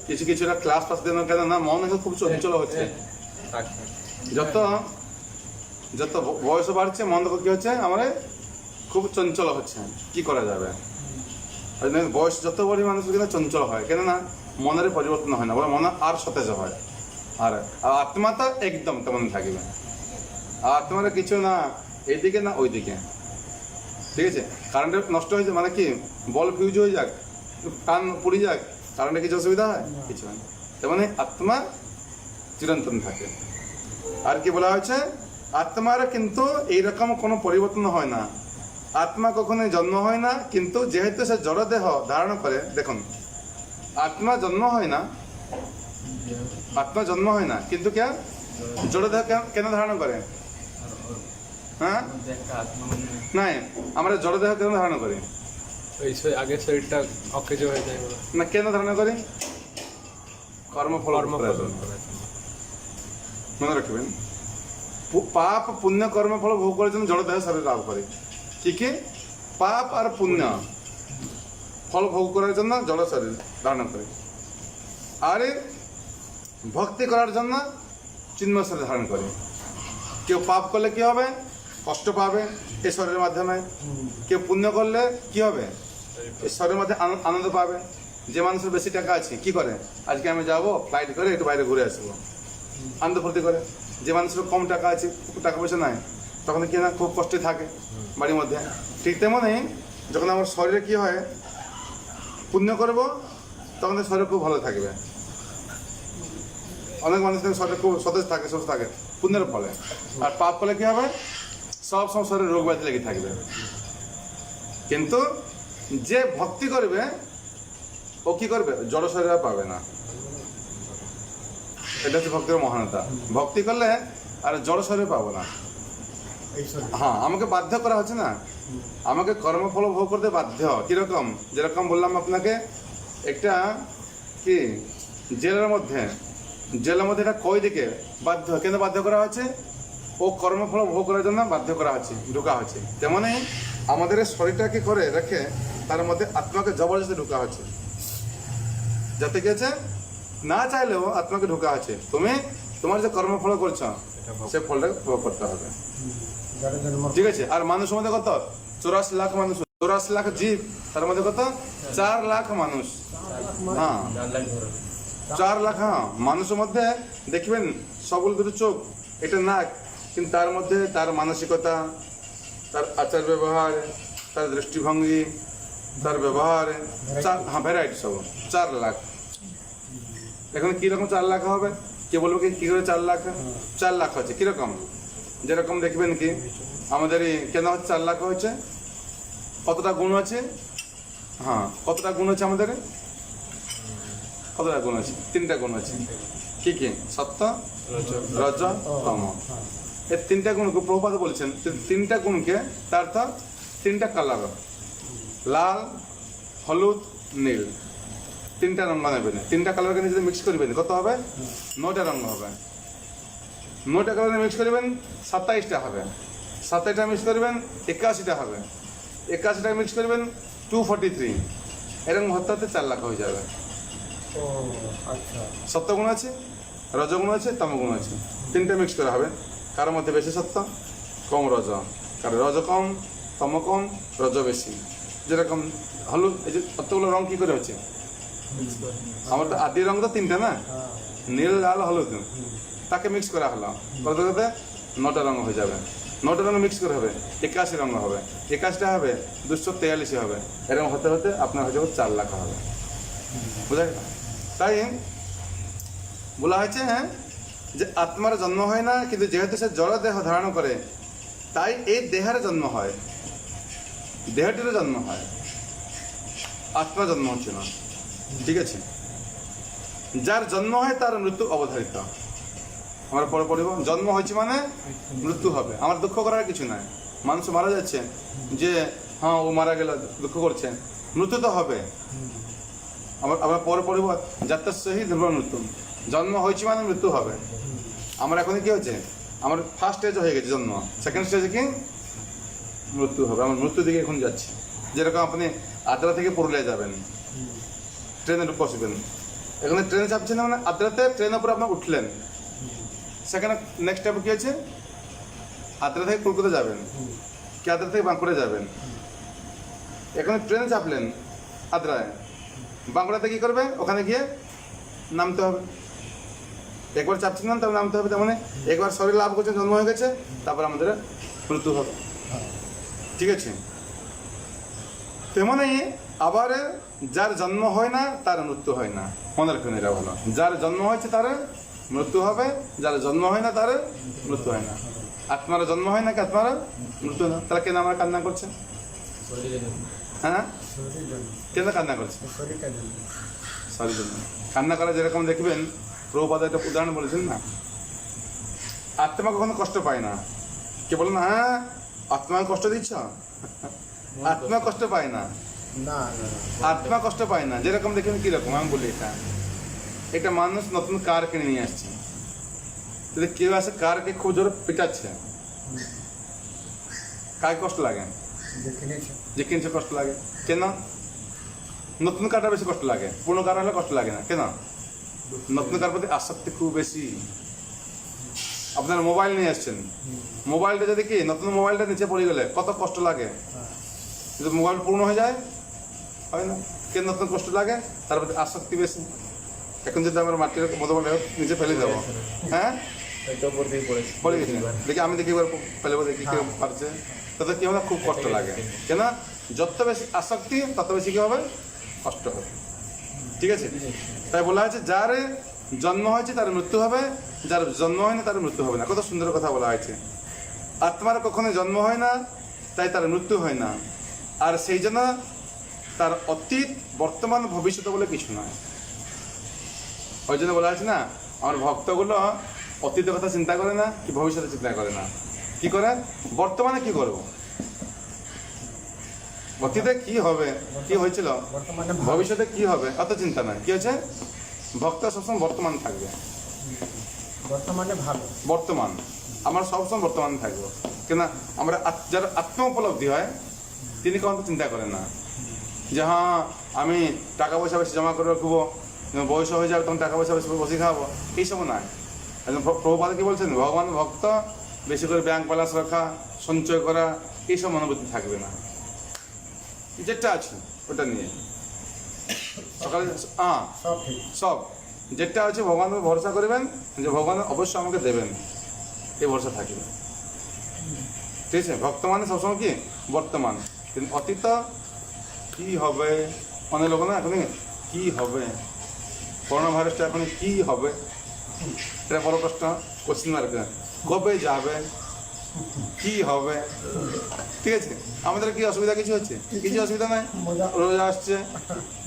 কিছু কিছুটা ক্লাস পাস দেন কেন না, মন এখন খুব চঞ্চল হচ্ছে। যত যত বয়স বাড়ছে মন দেখো কি হচ্ছে, আমার খুব চঞ্চল হচ্ছে। কি করা যাবে? বয়স যত বড় মানুষ কিন্তু চঞ্চল হয়, কেননা মনের পরিবর্তন হয় না, বলে মন আর সতেজ হয়। আর আত্মা তো একদম তেমন থাকবে। আত্মার কিছু না এইদিকে না ওইদিকে, ঠিক আছে? কারেন্ট নষ্ট হয়েছে মানে কি, বল ফিউজ হয়ে যাক, কান পুড়ে যাক, কারেন্টে কিছু অসুবিধা হয়? কিছু হয় না। তেমন আত্মা চিরন্তন থাকে। আর কি বলা হয়েছে, আত্মার কিন্তু এইরকম কোনো পরিবর্তন হয় না। আত্মা কখনোই জন্ম হয় না, কিন্তু যেহেতু সে জড়দেহ ধারণ করে, দেখুন আত্মা জন্ম হয় না, আত্মা জন্ম হয় না, কিন্তু কে জড়দেহ কেন ধারণ করে? হ্যাঁ নাই, আমরা জড়দেহ কেন ধারণ করি? ওই আগের শরীরটা অকেজ হয়ে যায় বলে। না, কেন ধারণ করি? কর্মফল। মনে রাখবেন, পাপ পুণ্য কর্মফল ভোগ করার জন্য জড়দেহ শরীর লাভ করে। কি কি? পাপ আর পুণ্য ফল ভোগ করার জন্য জড় শরীর ধারণ করে, আর ভক্তি করার জন্য চিন্ময় শরীর ধারণ করে। কেউ পাপ করলে কি হবে? কষ্ট পাবে এই শরীরের মাধ্যমে। কেউ পুণ্য করলে কি হবে? এই শরীরের মধ্যে আনন্দ পাবে। যে মানুষের বেশি টাকা আছে কি করে, আজকে আমি যাবো ফ্লাইট করে একটু বাইরে ঘুরে আসবো, আনন্দ ফুর্তি করে। যে মানুষের কম টাকা আছে, টাকা পয়সা নাই, তখন কি না খুব কষ্টে থাকে বাড়ির মধ্যে। ঠিক তেমনই যখন আমার শরীরে কি হয়, পুণ্য করব তখন শরীর খুব ভালো থাকবে। অনেক মানুষদের শরীর খুব সতেজ থাকে, সুস্থ থাকে পুণ্যের ফলে। আর পাপ করলে কি হবে? সব সময় শরীরে রোগ ব্যাধি লেগে থাকবে। কিন্তু যে ভক্তি করবে ও কি করবে? জড় শরীর পাবে না। এটা হচ্ছে ভক্তির মহানতা। ভক্তি করলে আর জড় শরীর পাবো না। হ্যাঁ, আমাকে বাধ্য করা হচ্ছে না, আমাকে কর্মফল ভোগ করতে বাধ্য। কিরকম? যেরকম বললাম আপনাকে, একটা কি জেলের মধ্যে এটা কয়দিকে বাধ্য, কেন বাধ্য করা হচ্ছে? ও কর্মফল ভোগ করার জন্য বাধ্য করা হচ্ছে, ঢুকা হচ্ছে। তেমনই আমাদের শরীরটাকে করে রেখে তার মধ্যে আত্মাকে জবরদস্তি ঢুকা হচ্ছে, যাতে কি আছে, না চাইলেও আত্মাকে ঢুকা আছে। তুমি তোমার যে কর্মফল করছো সে ফলটাকে ভোগ করতে হবে, ঠিক আছে? আর মানুষের মধ্যে কত? 84 লাখ মানুষ, 84 লাখ জীব, তার মধ্যে কত? 4 লাখ মানুষ। হ্যাঁ, 4 লাখ। হ্যাঁ, মানুষের মধ্যে দেখবেন সবল দুটো চোখ, এটা নাক, কিন্তু তার মধ্যে তার মানসিকতা, তার আচার ব্যবহার, তার দৃষ্টিভঙ্গি, তার ব্যবহার, হ্যাঁ ভ্যারাইটি সব 4 লাখ। এখন কিরকম 4 লাখ হবে? কে বলবো কি করে 4 লাখ? 4 লাখ হচ্ছে কিরকম? যেরকম দেখবেন কি আমাদের কেন হচ্ছে 4 লাখ হয়েছে? কতটা গুণ আছে? হ্যাঁ, কতটা গুণ আছে আমাদের? কতটা গুণ আছে? 3টা গুণ আছে। কি কি? সত্য, রজ, তম। এই 3টা গুণকে প্রভুপাদ বলছেন, 3টা গুণকে তার 3টা কালার, লাল, হলুদ, নীল, 3টা রঙ নেবেন। 3টা কালারকে যদি মিক্স করবেন কত হবে? 9টা রঙ হবে। 9টা কালার মিক্স করবেন 27টা হবে। 27টা মিক্স করবেন 81টা হবে। 81টা মিক্স করবেন 243। এরকম হতে হতে 4 লাখ হয়ে যাবে। সত্যগুণ আছে, রজগুণ আছে, তমগুণ আছে, 3টা মিক্স করা হবে। কারোর মধ্যে বেশি সত্য, কম রজ, কারো রজ কম, তম কম, রজ বেশি। যেরকম হলুদ, এই যে কতগুলো রং কি করে হচ্ছে? আমার তো আদি রং তো 3টা না, নীল, লাল, হলুদ, তাকে মিক্স করা হলো। কত কত? 9টা রঙ হয়ে যাবে, 9টা রঙ মিক্স করে হবে 81 রঙ হবে, 81টা হবে 243 হবে, এরকম হতে হতে আপনার হয়ে যাবে 4 লাখ হবে। বুঝা গেল? তাই বলা হয়েছে যে আত্মার জন্ম হয় না, কিন্তু যেহেতু সে জড় দেহ ধারণ করে তাই এই দেহের জন্ম হয়, দেহটিরও জন্ম হয়, আত্মা জন্ম হচ্ছে না। ঠিক আছে? যার জন্ম হয় তার মৃত্যু অবধারিত। আমরা পরে পড়ব, জন্ম হয়েছে মানে মৃত্যু হবে। আমার দুঃখ করার কিছু নাই। মানুষ মারা যাচ্ছে যে হ্যাঁ ও মারা গেল, দুঃখ করছে, মৃত্যু তো হবে। আমরা পরে পড়ব, যাত্রা সহি ধ্রুব মৃত্যু, জন্ম হয়েছে মানে মৃত্যু হবে। আমার এখন কি হচ্ছে, আমার ফার্স্ট স্টেজ হয়ে গেছে জন্ম, সেকেন্ড স্টেজে কি মৃত্যু হবে। আমার মৃত্যু দিকে এখন যাচ্ছি। যেরকম আপনি আদ্রা থেকে পুরুলিয়া যাবেন, ট্রেনে বসবেন, এখানে ট্রেনে চাপছেন মানে আদ্রাতে ট্রেনের উপরে আপনার উঠলেন, সেখানে নেক্সট স্টেপ কি আছে, আদ্রা থেকে কলকাতা যাবেন কি আদ্রা থেকে বাঁকুড়া যাবেন। এখানে ট্রেনে চাপলেন আদ্রায়, বাঁকুড়াতে কি করবে, ওখানে গিয়ে নামতে হবে। একবার চাপছেন না, তবে নামতে হবে। তার মানে একবার শরীর লাভ করছে, জন্ম হয়ে গেছে, তারপর আমাদের মৃত্যু হবে। ঠিক আছে? তেমনই আবার যার জন্ম হয় না তার মৃত্যু হয় না। মনে রাখবেন, এটা ভালো। যার জন্ম হয়েছে তার মৃত্যু হবে, যার জন্ম হয় না তার মৃত্যু হয় না। আত্মার জন্ম হয় না কি আত্মার মৃত্যু না? তাহলে কেন আমরা কান্না করছে? হ্যাঁ, কেন কান্না করছে? শরীর জন্য কান্না করা। যেরকম দেখবেন প্রভুপাদ একটা উদাহরণ বলেছেন না, আত্মা কখনো কষ্ট পায় না। কে বলেন হ্যাঁ আত্মাকে কষ্ট দিচ্ছ? আত্মা কষ্ট পায় না, না, আত্মা কষ্ট পায় না। যেরকম দেখবেন কিরকম, আমি বলি এটা মানুষ নতুন কার কিনে নিয়ে আসছে, যদি কেউ আসে কারকে খুব জোরে পিটাচ্ছে, কার কষ্ট লাগে? যে কিনছে কষ্ট লাগে। কেন? নতুন কারটা বেশি কষ্ট লাগে, পুরনো কার হলে কষ্ট লাগে না। কেন? নতুন কার প্রতি আসক্তি খুব বেশি। আপনার মোবাইল নিয়ে আসছেন, মোবাইলটা যদি কি নতুন মোবাইলটা নিচে পড়ে গেলে কত কষ্ট লাগে, যদি মোবাইল পুরনো হয়ে যায় হয় না? কেন নতুন কষ্ট লাগে? তার প্রতি আসক্তি বেশি। এখন যদি আমরা মাটির মোবাইল নিচে ফেলে দেবো, হ্যাঁ পড়ে গেছে, দেখি আমি দেখি এবার ফেলে দেখি কেউ পারছে, তাতে কি হবে, খুব কষ্ট লাগে। কেন? যত বেশি আসক্তি তত বেশি কি হবে, কষ্ট হবে। ঠিক আছে? তাই বলা হয়েছে যার জন্ম হয়েছে তার মৃত্যু হবে, যার জন্ম হয় না তার মৃত্যু হবে না। কত সুন্দর কথা বলা হয়েছে। আত্মার কখনো জন্ম হয় না, তাই তার মৃত্যু হয় না। আর সেই জন্য তার অতীত বর্তমান ভবিষ্যৎ বলে কিছু নয়। ওই জন্য বলা হয়েছে না, আমার ভক্তগুলো অতীতের কথা চিন্তা করে না, কি ভবিষ্যতে চিন্তা করে না, কি করে বর্তমানে কি করবো, অতীতে কি হবে, কি হয়েছিল, ভবিষ্যতে কি হবে, অত চিন্তা নাই। কি হয়েছে, ভক্ত সবসময় বর্তমান থাকবে, বর্তমানে ভালো, বর্তমান। আমরা সবসময় বর্তমানে থাকবো। কেন? আমরা যার আত্ম উপলব্ধি হয় তিনি কখনো চিন্তা করেন না যে হ্যাঁ আমি টাকা পয়সা বেশি জমা করে রাখবো, বয়স হয়ে যাবে তখন টাকা পয়সা বেশি বসে খাওয়াবো, এইসব নয়। একজন প্রভুপাদ কি বলছেন, ভগবান ভক্ত বেশি করে ব্যাংক ব্যালেন্স রাখা, সঞ্চয় করা, এইসব মনোবৃত্তি থাকবে না। যেটা আছে ওটা নিয়ে সকালে সব যেটা আছে ভগবানকে ভরসা করবেন, যে ভগবান অবশ্যই আমাকে দেবেন, এই ভরসা থাকবে। ঠিক আছে? ভক্ত মানে সবসময় কি বর্তমান, কিন্তু অতীত কি হবে, অনেক লোক না এখন কি হবে, করোনা ভাইরাসটা এখন কি হবে, এটা বড় কষ্ট, কোশ্চিন মার্ক, কবে যাবে, কি হবে। ঠিক আছে? আমাদের কি অসুবিধা কিছু হচ্ছে? কিছু অসুবিধা নাই। রোজা আসছে,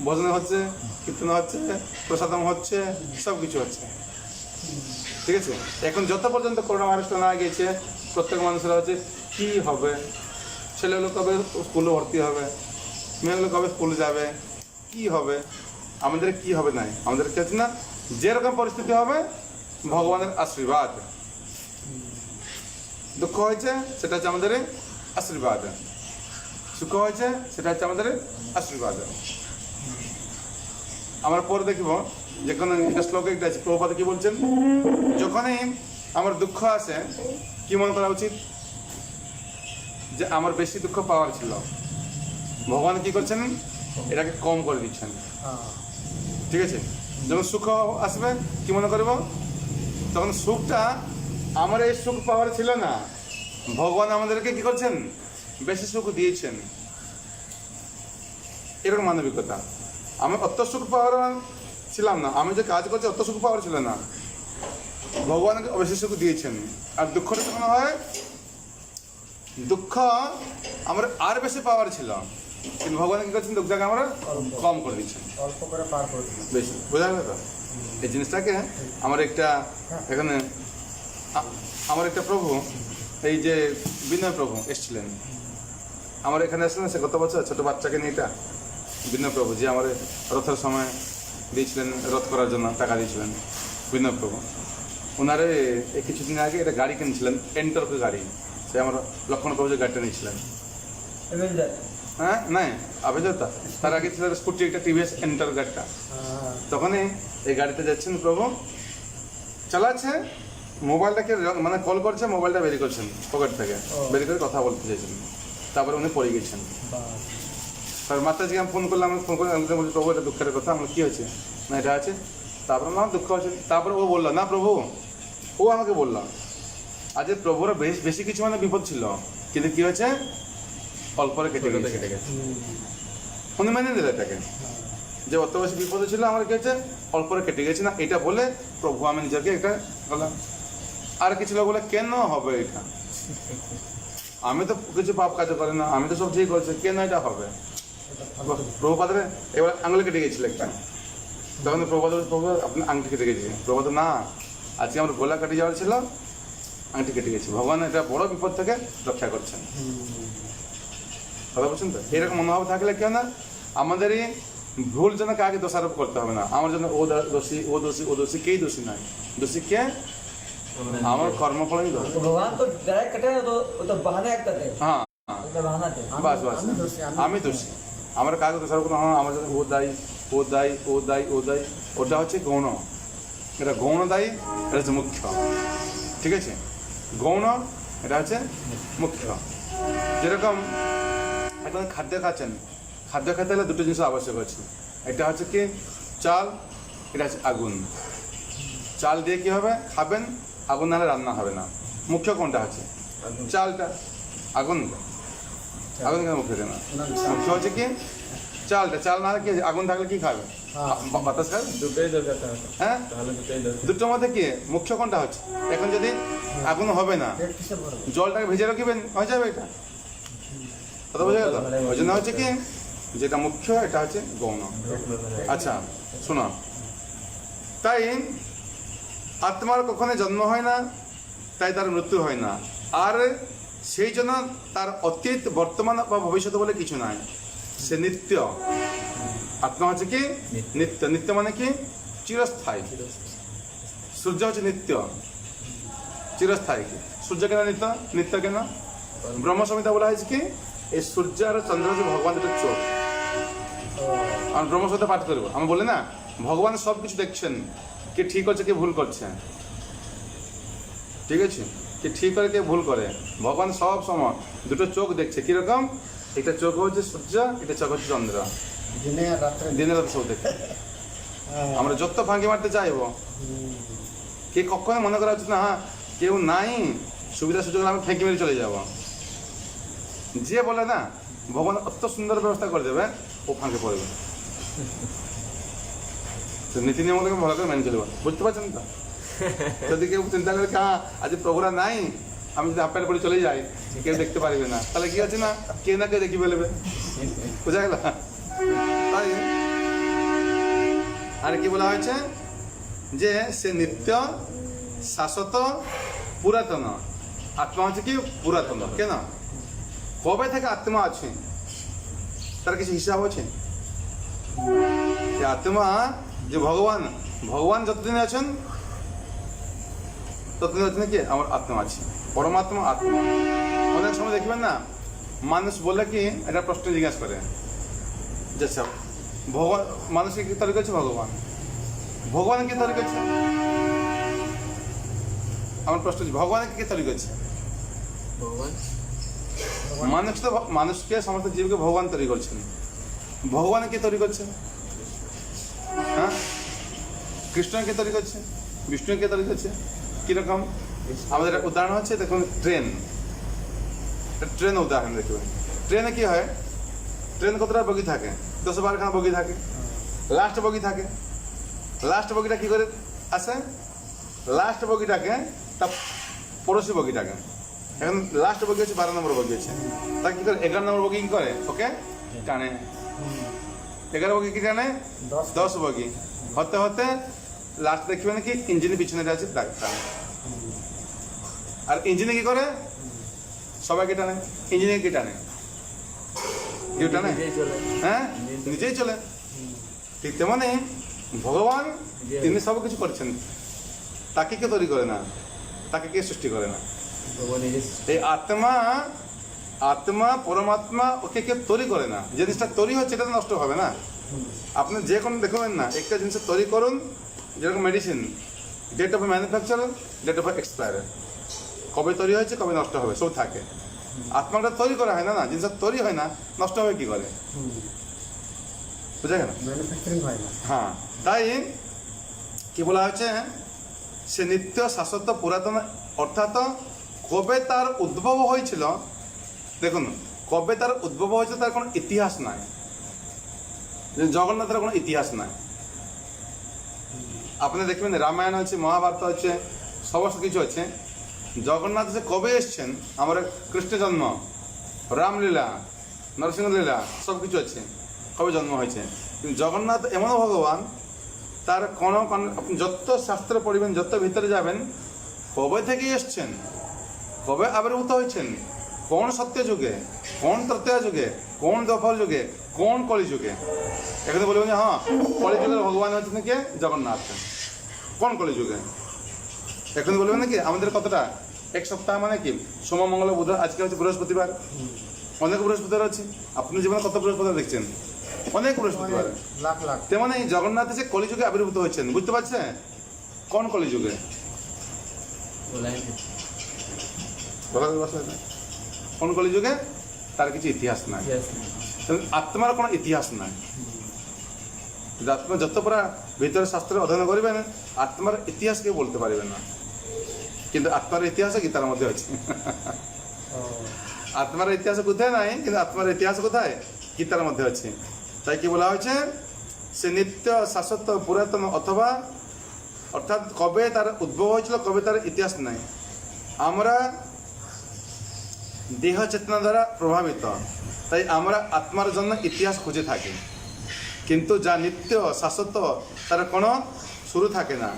ভোজন হচ্ছে, কীর্তন হচ্ছে, প্রসাদম হচ্ছে, সব কিছু হচ্ছে। ঠিক আছে? এখন যত পর্যন্ত করোনা ভাইরাসটা না গিয়েছে, প্রত্যেক মানুষেরা হচ্ছে কি হবে, ছেলেগুলো কবে স্কুলে ভর্তি হবে, মেয়েগুলো কবে স্কুলে যাবে, কি হবে। আমাদের কি হবে নাই, আমাদের কি হচ্ছে না, যেরকম পরিস্থিতি হবে ভগবানের আশীর্বাদ। দুঃখ হয়েছে সেটা হচ্ছে আমাদের আশীর্বাদ, সুখ হয়েছে সেটা হচ্ছে আমাদের আশীর্বাদ। আমরা পরে দেখব যখন একটা শ্লোকে একটা আছে, প্রভুপাদ কি বলছেন, যখনই আমার দুঃখ আসে কি মনে করা উচিত, যে আমার বেশি দুঃখ পাওয়ার ছিল, ভগবান কি করছেন, এটাকে কম করে দিচ্ছেন। ঠিক আছে? যখন সুখ আসবে কি মনে করব, তখন সুখটা আমার এই সুখ পাওয়ার ছিল না, ভগবান আমাদেরকে কি করছেন, বেশি সুখ দিয়েছেন। এরকম মানবিকতা। আমি অত সুখ পাওয়ার ছিলাম না, আমি যে কাজ করছি অত সুখ পাওয়ার ছিল না, ভগবানকে বেশি সুখ দিয়েছেন। আর দুঃখটা তখন হয়, দুঃখ আমার আর বেশি পাওয়ার ছিল, কিন্তু ভগবান কি করছেন, দুঃখটাকে আমরা কম করে দিচ্ছেন, অল্প করে পার করে দিল। বেশি। বোঝা গেল তো? এই জিনিসটাকে আমার একটা এখানে আমার একটা প্রভু, এই যে বিনয় প্রভু এসেছিলেন আমার এখানে, আসলেন সে গত বছর ছোট বাচ্চাকে নিয়ে, এটা বিনয় প্রভু যে আমার রথের সময় দিয়েছিলেন, রথ করার জন্য টাকা দিয়েছিলেন বিনয় প্রভু। ওনারে এই কিছুদিন আগে একটা গাড়ি কিনেছিলেন, এন্টরকে গাড়ি, সে আমার লক্ষ্মণ প্রভু যে গাড়িটা নিয়েছিলেন। হ্যাঁ নাই আবেজতা, তার আগে ছিল স্কুটি, একটা টিভিএস এন্টার গাড়িটা। তখনই এই গাড়িতে যাচ্ছেন প্রভু, চালাচ্ছে, মোবাইলটাকে মানে কল করছে, মোবাইলটা বেরিয়ে করছেন পকেট থেকে, বেরিয়ে করে কথা বলতে চাইছেন। তারপরে উনি পড়ে গেছেন। তার মাতাজিকে আমি ফোন করলাম, আমি ফোন করে আমি বলছি, প্রভু এটা দুঃখের কথা, আমার কী হয়েছে? না এটা আছে। তারপরে আমার দুঃখ হচ্ছে। তারপরে ও বললো, না প্রভু, ও আমাকে বললো আজ প্রভুর বেশি কিছু মানে বিপদ ছিল, কিন্তু কি হয়েছে, অল্পরে কেটে গেছে। উনি মেনে দিল এটাকে, যে অত বেশি বিপদে ছিল, আমার কি হয়েছে, অল্পরে কেটে গেছে। না এটা বলে প্রভু আমি নিজেকে এটা বললাম। আর কিছু লোক বলে, কেন হবে এটা, আমি তো কিছু পাপ কাজ করি না, আমি তো সব ঠিক করছি, কেন এটা হবে? প্রভুপাদের এবার আঙুলে কেটে গেছিল একটা, তখন প্রভু আপনি আংটি কেটে গেছে। প্রভুপাদ না, আজকে আমার গোলা কেটে যাওয়ার ছিল, আংটি কেটে গেছে। ভগবান এটা বড় বিপদ থেকে রক্ষা করছেন। কথা বলছেন তো? এরকম মনোভাব থাকলে কেউ না, আমাদেরই ভুল যেন কাকে দোষারোপ করতে হবে না। আমার জন্য ও দোষী, ও দোষী, ও দোষী, কেই দোষী নয়। দোষী কে? আমার কর্মফলই দোষ। भगवान तो डायरेक्ट कटे ना, तो वो तो बहाने एक करते हैं, হ্যাঁ, वो तो बहाना थे। বাস বাস, আমি দোষী, আমার কাকে দোষারোপ করতে হবে? আমার জন্য ও দায়ী, ও দায়ী, ও দায়ী, ও দায়ী। ওটা হচ্ছে গৌণ, এটা গৌণ দায়ী, এটা হচ্ছে মুখ্য। ঠিক আছে, গৌণ এটা হচ্ছে মুখ্য। যেরকম এখন খাদ্য খাচ্ছেন, খাদ্য খেতে হলে দুটো জিনিস আবশ্যক আছে। এটা হচ্ছে কি চাল, এটা হচ্ছে আগুন। চাল দিয়ে কী হবে, খাবেন, আগুন নাহলে রান্না হবে না। মুখ্য কোনটা আছে? চালটা। আগুন, আগুন কেন মুখ্য না? মুখ্য হচ্ছে কি চালটা। চাল না হলে কি, আগুন থাকলে কি খাবে? বাতাস খাবে। দুটোই দরকার হ্যাঁ, তাহলে দুটোই দরকার। দুটোর মধ্যে কি মুখ্য কোনটা হচ্ছে? এখন যদি আগুন হবে না, পেট কিসে ভরবে? জলটাকে ভেজে রাখবেন, হয়ে যাবে এটা। কথা বোঝা গেল? ওই জন্য হচ্ছে কি, যেটা মুখ্য এটা হচ্ছে গৌণ। আচ্ছা শোনো, তাই আত্মার কখনো জন্ম হয় না, তাই তার মৃত্যু হয় না। আর সেই জন্য তার অতীত, বর্তমান বা ভবিষ্যৎ বলে কিছু নাই, সে নিত্য। আত্মা হচ্ছে কি নিত্য। নিত্য মানে কি চিরস্থায়ী। সূর্য হচ্ছে নিত্য, চিরস্থায়ী। সূর্য কেন নিত্য? নিত্য কেন? ব্রহ্ম সংহিতা বলা হয়েছে কি, এই সূর্য আর চন্দ্র হচ্ছে ভগবান দুটো চোখ। আমি ব্রহ্ম সংহিতা পাঠ করবো, আমি বলি না, ভগবান সব কিছু দেখছেন, কে ঠিক করছে কে ভুল করছে। ঠিক আছে, কে ঠিক করে কে ভুল করে, ভগবান সব সময় দুটো চোখ দেখছে। কিরকম? একটা চোখ হচ্ছে সূর্য, এটা চোখ হচ্ছে চন্দ্র। দিনে আর রাত্রে। দিনের রাতে সব দেখে। আমরা যত ফাঁকি মারতে চাইবো, কে কখনো মনে করা উচিত না হ্যাঁ কেউ নাই, সুবিধা সুযোগ আমি ফাঁকি মেরে চলে যাব। যে বলে না ভগবান অত সুন্দর ব্যবস্থা করে দেবে, ও ফাঁকে পড়বে। তো নীতি নিয়মগুলোকে ভালো করে মেনে চলবে, বুঝতে পারছেন তো? যদি কেউ চিন্তা করে হ্যাঁ আজ প্রভুরা নাই, আমি যদি হাফ প্যান্ট পরে চলে যাই, কেউ দেখতে পারবে না, তাহলে কি আছে না, কে না কেউ দেখি ফেলবে। বুঝা গেল? তাই আর কি বলা হয়েছে, যে সে নিত্য, শাশ্বত, পুরাতন। আত্মা হচ্ছে কি পুরাতন। কেন? কবে থেকে আত্মা আছে তার কিছু হিসাব আছে? আত্মা যে ভগবান, ভগবান যতদিনে আছেন ততদিন আছেন কি আমার আত্মা আছে, পরমাত্মা আত্মা। অনেক সময় দেখবেন না, মানুষ বলে কি একটা প্রশ্ন জিজ্ঞাসা করে, যে সব ভগবান, মানুষকে কি তৈরি করছে ভগবান, ভগবান কি তৈরি করছে? আমার প্রশ্ন হচ্ছে ভগবানকে কে তৈরি করছে? ভগবান মানুষ তো, মানুষকে সমস্ত জীবকে ভগবান তৈরি করছেন। ভগবান কে তৈরি করছে? হ্যাঁ, কৃষ্ণকে তৈরি করছে, বিষ্ণুকে তৈরি করছে। কিরকম? আমাদের একটা উদাহরণ হচ্ছে দেখুন ট্রেন, ট্রেন উদাহরণ দেখবেন। ট্রেনে কি হয়, ট্রেন কতটা বগি থাকে? 10-12খানা বগি থাকে। লাস্ট বগি থাকে, লাস্ট বগিটা কি করে আসে? লাস্ট বগিটাকে তার পড়োশি বগিটাকে, এখন লাস্ট বগি হচ্ছে 12 নম্বর বগি আছে, তা কি করে 11 নম্বর বগি কি করে ওকে টানে। 11 বগি কি টানে? 10 বগি হতে হতে লাস্ট দেখবেন কি ইঞ্জিনের পিছনে আছে টানে। আর ইঞ্জিনে কি করে? সবাইকে টানে। ইঞ্জিনে কি টানে? কেউ টানে? নিজেই চলে। হ্যাঁ, নিজেই চলে। ঠিক তেমনি ভগবান তিনি সব কিছু করছেন, তাকে কে তৈরি করে না, তাকে কে সৃষ্টি করে না। ভগবান নিজে এই আত্মা, আত্মা পরমাত্মা ওকে কে তৈরি করে না। যে জিনিসটা তৈরি হচ্ছে এটা তো নষ্ট হবে না। আপনি যে কোনো দেখবেন না, একটা জিনিস তৈরি করুন, যেরকম medicine, date of manufacture, date of expire, কবে তৈরি হয়েছে কবে নষ্ট হবে সব থাকে। আত্মাটা তৈরি করা হয় না, না জিনিসটা তৈরি হয় না, নষ্ট হবে কি করে? বুঝা গেল? ম্যানুফ্যাকচারিং হয় না। হ্যাঁ, তাই কি বলা হয়েছে, সে নিত্য শাশ্বত পুরাতন, অর্থাৎ কবে তার উদ্ভব হয়েছিল, দেখুন কবে তার উদ্ভব হয়েছিল তার কোনো ইতিহাস নাই। জগন্নাথের কোনো ইতিহাস নাই। আপনি দেখবেন রামায়ণ আছে, মহাভারত আছে, সমস্ত কিছু আছে। জগন্নাথ যে কবে এসছেন, আমরা কৃষ্ণ জন্ম, রামলীলা, নরসিংহ লীলা সব কিছু আছে, কবে জন্ম হয়েছে। কিন্তু জগন্নাথ এমন ভগবান, তার কোনো আপনি যত শাস্ত্র পড়বেন, যত ভিতরে যাবেন, কবে থেকে এসছেন, কবে আবির্ভূত হয়েছেন, কোন সত্য যুগে, কোন ত্রেতা যুগে, কোন দ্বাপর যুগে, কোন কলি যুগে। এখানে বলবেন যে হ্যাঁ কলি যুগের ভগবান হচ্ছেন নাকি জগন্নাথ, কোন কলি যুগে। এখন বলবেন নাকি আমাদের কতটা, এক সপ্তাহ মানে কি সোম মঙ্গল বুধ, আজকে হচ্ছে বৃহস্পতিবার, অনেক বৃহস্পতিবার আছে। আপনি জীবনে কত বৃহস্পতিবার দেখছেন? অনেক বৃহস্পতিবার। লাখ লাখ। তেমন এই জগন্নাথ যে কলিযুগে আবির্ভূত হয়েছেন, বুঝতে পারছেন? কোন কলিযুগে? বলাই কোন কলিযুগে? তার কিছু ইতিহাস নাই। আত্মার কোনো ইতিহাস নাই। আত্মা যত পুরা ভিতরে শাস্ত্র অধ্যয়ন করবেন, আত্মার ইতিহাস কেউ বলতে পারবেন না। কিন্তু আত্মার ইতিহাস গীতার মধ্যে আছে। আত্মার ইতিহাস কোথায় নাই, কিন্তু আত্মার ইতিহাস কোথায়? গীতার মধ্যে আছে। তাই কি বলা হয়েছে, সে নিত্য শাশ্বত পুরাতন, অথবা অর্থাৎ কবে তার উদ্ভব হয়েছিল, কবে তার ইতিহাস নাই। আমরা দেহ চেতনা দ্বারা প্রভাবিত, তাই আমরা আত্মার জন্য ইতিহাস খুঁজে থাকি। কিন্তু যা নিত্য শাশ্বত, তার কোনো শুরু থাকে না।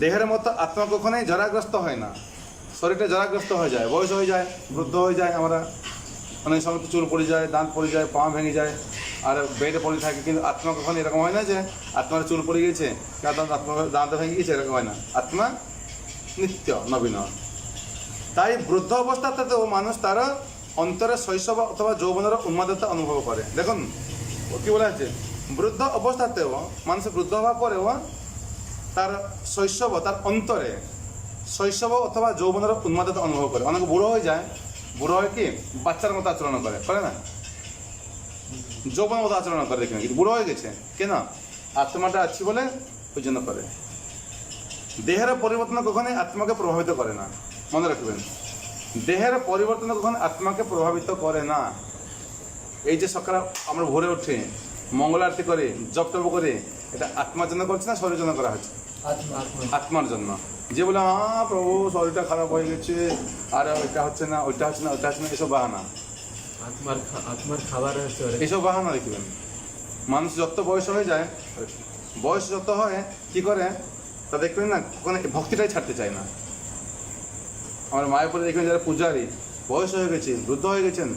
দেহের মতো আত্মা কখনোই জরাগ্রস্ত হয় না। শরীরটা জরাগ্রস্ত হয়ে যায়, বয়স হয়ে যায়, বৃদ্ধ হয়ে যায়, আমরা অনেক সময় চুল পড়ে যায়, দাঁত পড়ে যায়, পা ভেঙে যায়, আর বেডে পড়ে থাকে। কিন্তু আত্মা কখনো এরকম হয় না যে আত্মার চুল পড়ে গেছে, আত্মার দাঁত ভেঙে গেছে, এরকম হয় না। আত্মা নিত্য নবীন। তাই বৃদ্ধ অবস্থাতেও মানুষ তার অন্তরে শৈশব অথবা যৌবনের উন্মাদতা অনুভব করে। দেখুন ও কি বলা আছে, বৃদ্ধ অবস্থাতেও মানুষ বৃদ্ধ হওয়ার পরেও তার শৈশব, তার অন্তরে শৈশব অথবা যৌবনের উন্মাদতা অনুভব করে। অনেক বুড়ো হয়ে যায়, বুড়ো হয়ে কি বাচ্চার মতো আচরণ করে না, যৌবনের মতো আচরণ করে, দেখেন কিন্তু বুড়ো হয়ে গেছে কেন? আত্মাটা আছে বলে ওই জন্য করে। দেহের পরিবর্তন কখনোই আত্মাকে প্রভাবিত করে না, মনে রাখবেন। দেহের পরিবর্তন কখনো আত্মাকে প্রভাবিত করে না। এই যে সকালে আমরা ভোরে উঠে মঙ্গল আরতি করে, জপ টপ করে, এটা আত্মার জন্য করছে না শরীরের জন্য করা হচ্ছে? আত্মার জন্য। যে বলে হ্যাঁ প্রভু শরীরটা খারাপ হয়ে গেছে, আর ওইটা হচ্ছে না, ওইটা হচ্ছে না, ওইটা হচ্ছে না, এসব বাহানা। আত্মার খাবার হচ্ছে এইসব বাহানা দেখবেন। মানুষ যত বয়স হয়ে যায়, বয়স যত হয় কি করে তা দেখবেন না, ওখানে ভক্তিটাই ছাড়তে চায় না। আমার মায়ের পরে দেখবেন যারা পূজারী, বয়স হয়ে গেছে, বৃদ্ধ হয়ে গেছেন,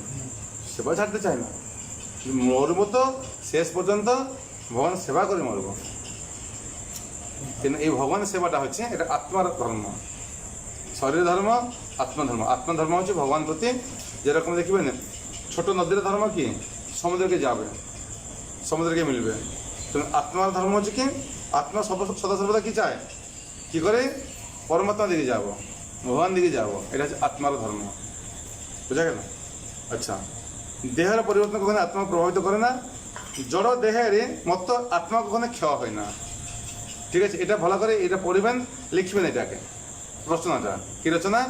সেবা ছাড়তে চায় না। মরবো তো শেষ পর্যন্ত ভগবান সেবা করে মরব। কিন্তু এই ভগবানের সেবাটা হচ্ছে এটা আত্মার ধর্ম, শরীর ধর্ম, আত্মধর্ম। আত্মধর্ম হচ্ছে ভগবান প্রতি, যেরকম দেখবেন ছোট নদীর ধর্ম কি সমুদ্রকে যাবে, সমুদ্রকে মিলবে। আত্মার ধর্ম হচ্ছে কি আত্মা সদা সর্বদা কি চায়, কি করে পরমাত্মা দিকে যাব, ভগবান দিকে যাব। এটা হচ্ছে আত্মার ধর্ম। বুঝা গেল? আচ্ছা, দেহের পরিবর্তন কখনো আত্মা প্রভাবিত করে না। জড় দেহের মতো আত্মা কখনো ক্ষয় হয় না। ঠিক আছে, এটা ভালো করে এটা পড়বেন, লিখবেন এটাকে। রচনাটা কি রচনা?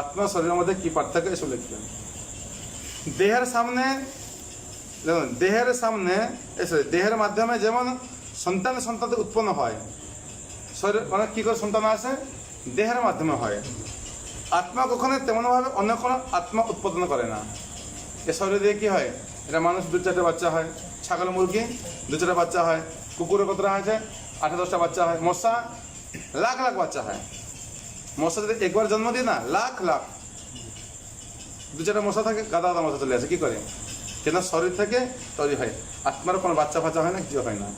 আত্মা শরীরের মধ্যে কি পার্থক্য এসব লিখবেন। দেহের সামনে দেখুন, দেহের মাধ্যমে যেমন সন্তান উৎপন্ন হয়, শরীর মানে কি করে সন্তান আসে? দেহের মাধ্যমে হয়। আত্মা কখনো তেমনভাবে অন্য কোনো আত্মা উৎপাদন করে না। এ শরীরে দিয়ে কি হয়? এটা মানুষ 2-4টা বাচ্চা হয়, ছাগল মুরগি 2-4টা বাচ্চা হয়, কুকুরের কতটা আছে 8-10টা বাচ্চা হয়, মশা লাখ লাখ বাচ্চা হয়। মশা যদি একবার জন্ম দিয়ে না, লাখ লাখ 2-4টা মশা থাকে, গাদা গাদা মশা চলে আসে। কি করে? কেন? শরীর থেকে তৈরি হয়। আত্মার কোনো বাচ্চা ফাচ্চা হয় না, কিছু হয় না।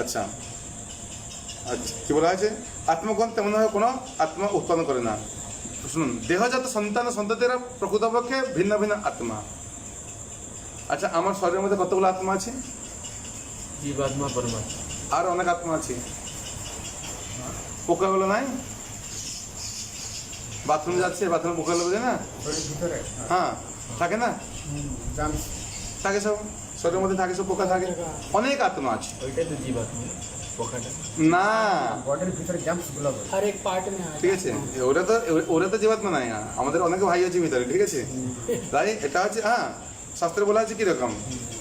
আচ্ছা আচ্ছা, কি বলা হয়েছে? আত্মগণ তেমনভাবে কোনো আত্মা উৎপন্ন করে না। শুনুন, দেহজাত সন্ততিরা প্রকৃতপক্ষে ভিন্ন ভিন্ন আত্মা। আচ্ছা, আমার শরীরের মধ্যে কতগুলো আত্মা আছে? জীবাত্মা, পরমাত্মা। আর অনেক আত্মা আছে। পোকাগুলো নাই? বাথরুম যাচ্ছে, বাথরুম পোকাগুলো বোঝে না? শরীরের ভিতরে হ্যাঁ, থাকে না? জার্মস থাকে সব, শরীরের মধ্যে থাকে, সব পোকা থাকে, অনেক আত্মা আছে। ওইটাই তো জীবাত্মা, পোকাটা। না, বডির ভিতরে জার্মস গুলো বলে। हर एक पार्ट में आ ঠিক আছে, ওরা তো জীবাত্মা নাই। আমাদের অনেক ভাই আছে ভিতরে, ঠিক আছে? তাই এটা হচ্ছে, হ্যাঁ, শাস্ত্রে বলা আছে কিরকম,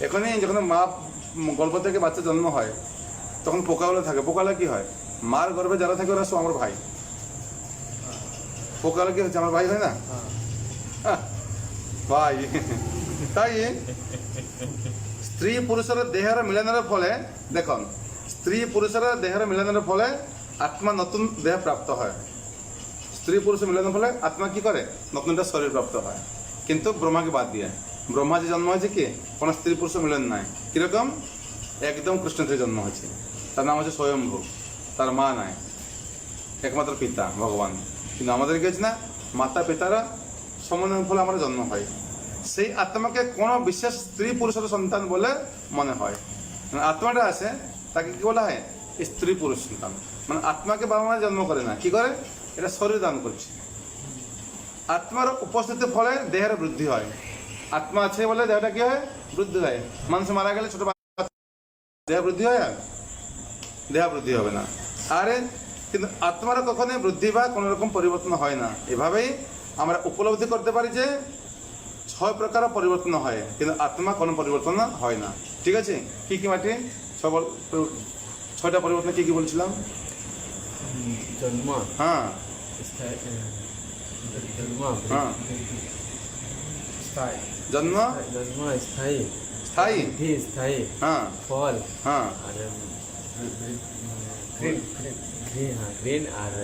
এখানে যখন মা গর্ভ থেকে বাচ্চা জন্ম হয় তখন পোকাগুলো থাকে। পোকাগুলো কি হয়? মার গর্ভে যারা থাকে ওরা সব আমার ভাই। পোকাগুলো কি হচ্ছে? আমার ভাই হয় না? হ্যাঁ, ভাই। তাই স্ত্রী পুরুষের দেহের মিলনের ফলে, দেখুন, স্ত্রী পুরুষের দেহের মিলনের ফলে আত্মা নতুন দেহ প্রাপ্ত হয়। স্ত্রী পুরুষের মিলনের ফলে আত্মা কি করে? নতুন একটা শরীর প্রাপ্ত হয়। কিন্তু ব্রহ্মাকে বাদ দিয়ে, ব্রহ্মা যে জন্ম হয়েছে কি কোনো স্ত্রী পুরুষের মিলন নাই। কিরকম? একদম কৃষ্ণ থেকে জন্ম হয়েছে। তার নাম হচ্ছে স্বয়ম্ভু, তার মা নাই, একমাত্র পিতা ভগবান। কিন্তু আমাদের কি হচ্ছে না, মাতা পিতারা সমন্বয়ের ফলে আমার জন্ম হয়। সেই আত্মাকে কোনো বিশেষ স্ত্রী পুরুষের সন্তান বলে মনে হয়। মানে আত্মাটা আছে, তাকে কি বলা হয়? স্ত্রী পুরুষ সন্তান। মানে আত্মাকে বাবা মা জন্ম করে না, কি করে? এটা শরীর দান করছে। আত্মার উপস্থিতির ফলে দেহের বৃদ্ধি হয়। আত্মা আছে বলে দেহটা কি হয়? বৃদ্ধি হয়। মানুষ মারা গেলে ছোট দেহ বৃদ্ধি হয়? আর দেহ বৃদ্ধি হবে না। আরে কিন্তু আত্মার কখনোই বৃদ্ধি বা কোনো রকম পরিবর্তন হয় না। এভাবেই আমরা উপলব্ধি করতে পারি যে 6 প্রকার পরিবর্তন হয়, কিন্তু আত্মা কোনো পরিবর্তন হয় না। ঠিক আছে? কি কি মাটি 6টা পরিবর্তন কি কি বলছিলাম? জন্ম, হ্যাঁ জন্ম, হ্যাঁ, স্থায়ী জন্ম, জন্ম, স্থায়ী, স্থায়ী, বৃদ্ধি, স্থায়ী, হ্যাঁ ফল, হ্যাঁ, আর গ্রিন গ্রিন আর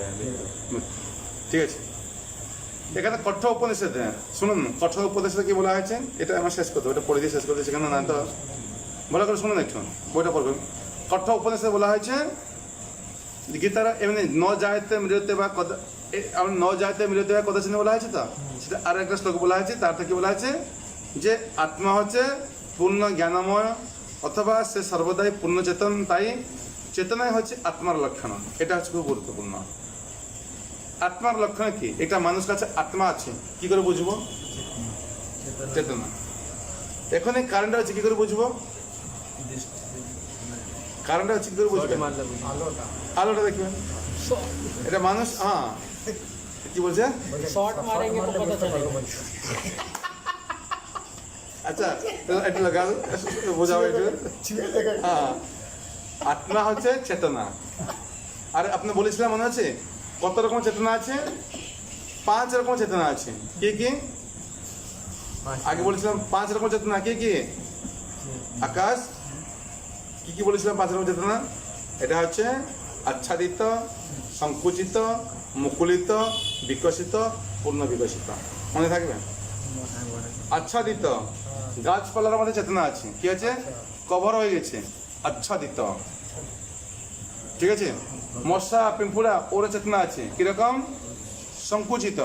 মৃত্যু। ঠিক আছে। এখানে কঠ্য উপনিষদে শুনুন, কঠ্য উপনিষদে কি বলা হয়েছে? এটা আমার শেষ করতে, ওটা পড়ে দিয়ে শেষ করতে, সেখানে না তো বলা করে শুনুন একটু, বইটা পড়বেন। কঠ্য উপনিষদে বলা হয়েছে, গীতারা এমনি ন জায়তে মৃত্যু বা কথা, ন জায়তে মৃত্যু বা কথা চিহ্ন বলা হয়েছে। তো সেটা আর একটা শ্লোক বলা হয়েছে, তার থেকে বলা হয়েছে যে আত্মা হচ্ছে পূর্ণ জ্ঞানময় অথবা সে সর্বদাই পূর্ণ চেতন। তাই চেতনাই হচ্ছে আত্মার লক্ষণ। এটা হচ্ছে খুব গুরুত্বপূর্ণ। আত্মার লক্ষণ কি? এটা মানুষ কাছে আত্মা আছে, কি করে বুঝবো? চেতনা। এখন এই কারণটা হচ্ছে কি করে বুঝবো? কারণটা হচ্ছে কি করে বুঝবেন? আলোটা আলোটা দেখবেন, এটা মানুষ, হ্যাঁ, কি বলছে? शॉट मारेंगे तो पता चलेगा। আচ্ছা, একটু লাগাল বোঝাবো একটু। হ্যাঁ, আত্মা হচ্ছে চেতনা। আর আপনি বলেছিলাম মনে আছে কত রকম চেতনা আছে? 5 রকম চেতনা আছে। কি কি? আগে বলেছিলাম 5 রকম চেতনা। কি কি? আকাশ। কি কি বলেছিলাম 5 রকম চেতনা? এটা হচ্ছে আচ্ছাদিত, সংকুচিত, মুকুলিত, বিকশিত, পূর্ণ বিকশিত। মনে থাকবে? আচ্ছাদিত, গাছপালার মধ্যে চেতনা আছে। কি আছে? কভার হয়ে গেছে, আচ্ছাদিত। ঠিক আছে? মশা পিঁপুড়া, ওর চেতনা আছে, কিরকম? সংকুচিত।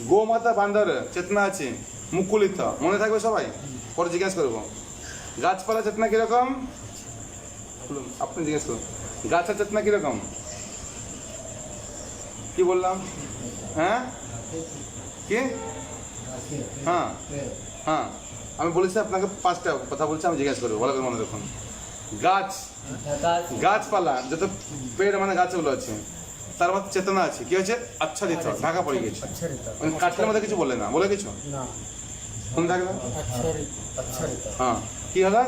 গোমাতা বান্দর চেতনা আছে, মুকুলিত। মনে থাকবে সবাই? পরে জিজ্ঞেস করবো। গাছপালা চেতনা কিরকম? আপনি জিজ্ঞেস করুন। গাছের চেতনা কিরকম? কি বললাম? হ্যাঁ, কি? হ্যাঁ হ্যাঁ, আমি বলেছি আপনাকে 5টা কথা বলছি, আমি জিজ্ঞেস করবো, ভালো করে মনে রাখুন। গাছ, গাছপালা, যত পেড় মানে গাছগুলো আছে, তার মধ্যে চেতনা আছে, কি হচ্ছে আচ্ছাদিত, ঢাকা পড়ে গেছে। আচ্ছাদিত মানে কাঠের মধ্যে কিছু বলে না, বলে কিছু না কোন থাকবে? আচ্ছাদিত আচ্ছাদিত হ্যাঁ, কি হলো?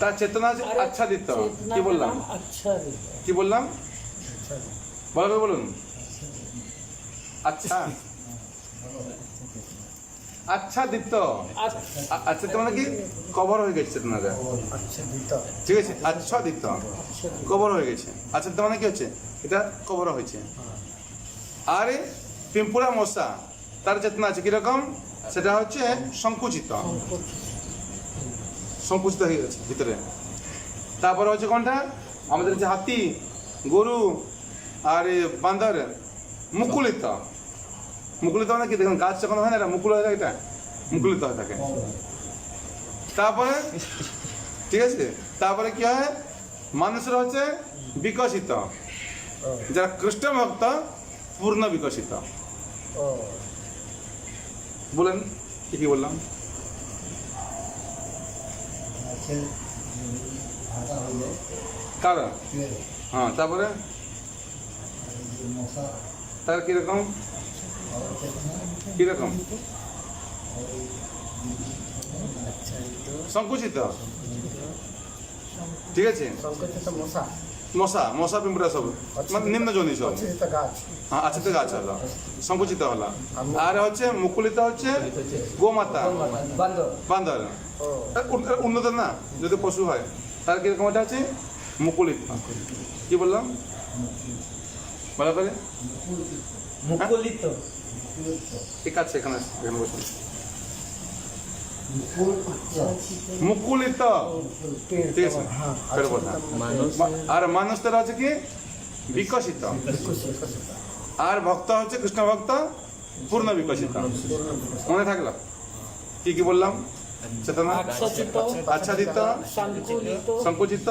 তার চেতনা আছে আচ্ছাদিত। কি বললাম? আচ্ছাদিত কি বললাম? আচ্ছাদিত বলবে বলুন। আচ্ছা, আচ্ছাদিত। আচ্ছাদিত মানে কি? কভার হয়ে গেছে চেতনাটা, আচ্ছাদিত ঠিক আছে? আচ্ছাদিত কভার হয়ে গেছে। আচ্ছাদিত মানে কি হচ্ছে? এটা কভার হয়েছে। আর পিম্পুরা মশা, তার চেতনা আছে কিরকম? সেটা হচ্ছে সংকুচিত, সংকুচিত হয়ে গেছে ভিতরে। তারপরে হচ্ছে কোনটা? আমাদের যে হাতি, গরু আর বান্দর, মুকুলিত। মুকুলিত মানে কি? দেখুন গাছ যখন হয় না, এটা মুকুল হয়ে থাকে, এটা মুকুলিত হয়ে থাকে। তারপরে ঠিক আছে, তারপরে কি হয়? মানুষের হচ্ছে বিকশিত, যারা কৃষ্ণ ভক্ত পূর্ণ বিকশিত। ও বলেন কি বললাম? কারণ হ্যাঁ, তারপরে তার কিরকম? কিরকম? সংকুচিত, ঠিক আছে? সংকুচিত মশা মশা, মশা পিঁপড়া সব মানে নিম্ন জনি সব। আচ্ছাদিত গাছ হ্যাঁ, আচ্ছা গাছ হলো সংকুচিত হলো। আর হচ্ছে মুকুলিত হচ্ছে গোমাতা, বান্দর বান্দর। ও উন্নত না, যদি পশু হয় তার কিরকম? এটা আছে মুকুলিত। কি বললাম? বলা পারে? মুকুলিত ঠিক আছে, এখানে এখানে বসুন। মুকুলিত, ঠিক আছে? ফের বললাম। মানুষ আর মানুষ তার আছে কি? বিকশিত। আর ভক্ত হচ্ছে কৃষ্ণ ভক্ত পূর্ণ বিকশিত। মনে থাকলো কি কি বললাম? চেতনা আচ্ছাদিত আচ্ছাদিত, সংকুলিত সংকুচিত,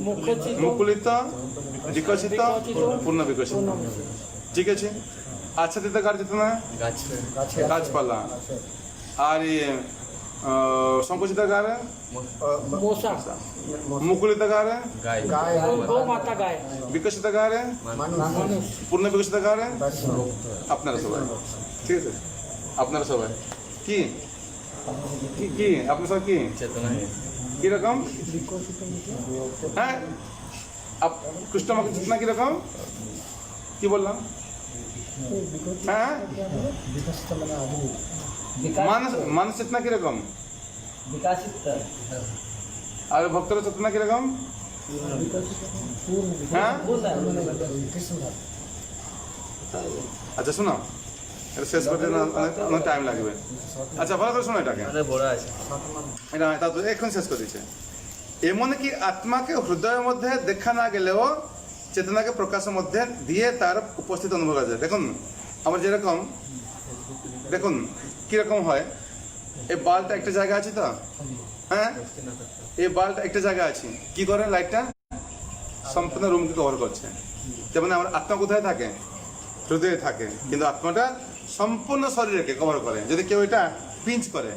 মুখচিত মুকুলিত, বিকশিত, পূর্ণ বিকশিত, ঠিক আছে? আচ্ছাদিত কার চেতনা? গাছ গাছে গাছপালা। আর সংকুচিত কার? মশা মুকুলিত কার? গায়ে গায়ে গোমাতা গায়ে বিকশিত কার? মানুষ পূর্ণ বিকশিত কার? বাস আপনারা সবাই, ঠিক আছে? আপনারা সবাই কি কি কি আপনার সবাই কি চেতনা কিরকম? হ্যাঁ, কৃষ্ণ ভক্ত চেতনা কিরকম? কি বললাম? হ্যাঁ, বিকশিত মানে আধুনিক মানুষ, মানুষ চেতনা কিরকম? বিকাশিত আর ভক্তরা চেতনা কিরকম? হ্যাঁ, কৃষ্ণ আচ্ছা শোনো, এটা শেষ করতে অনেক টাইম লাগবে। আচ্ছা ভালো করে শোনো এটাকে, বড় আছে এটা তা তো এখন শেষ করে দিচ্ছে। এমনকি আত্মাকে হৃদয়ের মধ্যে দেখা না গেলেও চেতনাকে প্রকাশের মধ্যে দিয়ে তার উপস্থিত অনুভব করা যায়। দেখুন আমার যেরকম, দেখুন কিরকম হয়, এই বাল্বটা একটা জায়গা আছে তো, হ্যাঁ এই বাল্বটা একটা জায়গা আছে, কি করে? লাইটটা সম্পূর্ণ রুমকে কভার করছে। তেমন আমার আত্মা কোথায় থাকে? হৃদয়ে থাকে, কিন্তু আত্মাটা সম্পূর্ণ শরীরকে কভার করে। যদি কেউ এটা পিঞ্চ করে,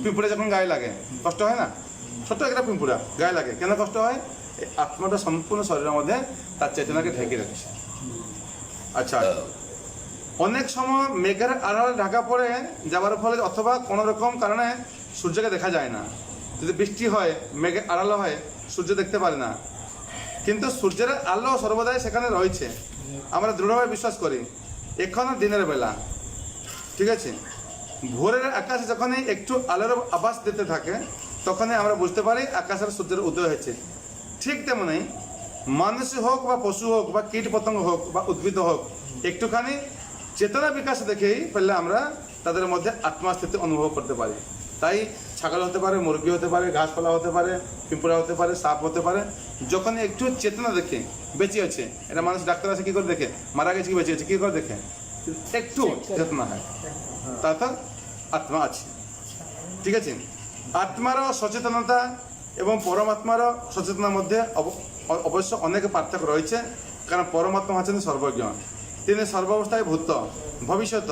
পিঁপড়ে যখন গায়ে লাগে কষ্ট হয় না? ছোট্ট একটা পিঁপড়া গায়ে লাগে, কেন কষ্ট হয়? এই আত্মাটা সম্পূর্ণ শরীরের মধ্যে তার চেতনাকে ঢেকে রেখেছে। আচ্ছা, অনেক সময় মেঘের আড়ালে ঢাকা পড়ে যাওয়ার ফলে অথবা কোনো রকম কারণে সূর্যকে দেখা যায় না। যদি বৃষ্টি হয়, মেঘের আড়ালো হয়, সূর্য দেখতে পারে না, কিন্তু সূর্যের আলো সর্বদাই সেখানে রয়েছে। আমরা দৃঢ়ভাবে বিশ্বাস করি এখনো দিনের বেলা, ঠিক আছে? ভোরের আকাশে যখনই একটু আলোর আভাস দিতে থাকে তখনই আমরা বুঝতে পারি আকাশের সূর্যের উদয় হয়েছে। ঠিক তেমনি মানুষ হোক বা পশু হোক বা কীট পতঙ্গ হোক বা উদ্ভিদ হোক, একটুখানি চেতনা বিকাশ দেখেই ফেললে আমরা তাদের মধ্যে আত্মাস্থিতি অনুভব করতে পারি। তাই ছাগল হতে পারে, মুরগি হতে পারে, ঘাসপালা হতে পারে, পিঁপড়া হতে পারে, সাপ হতে পারে, যখন একটু চেতনা দেখে বেঁচে আছে, এটা মানুষ ডাক্তার আছে কি করে দেখে? মারা গেছে কি বেঁচে আছে কি করে দেখে? একটু চেতনা হয়, তাতে আত্মা আছে, ঠিক আছে? আত্মারও সচেতনতা এবং পরমাত্মারও সচেতনার মধ্যে অবশ্য অনেক পার্থক্য রয়েছে, কারণ পরমাত্মা হচ্ছেন সর্বজ্ঞ। তিনি সর্বাবস্থায় ভূত, ভবিষ্যৎ,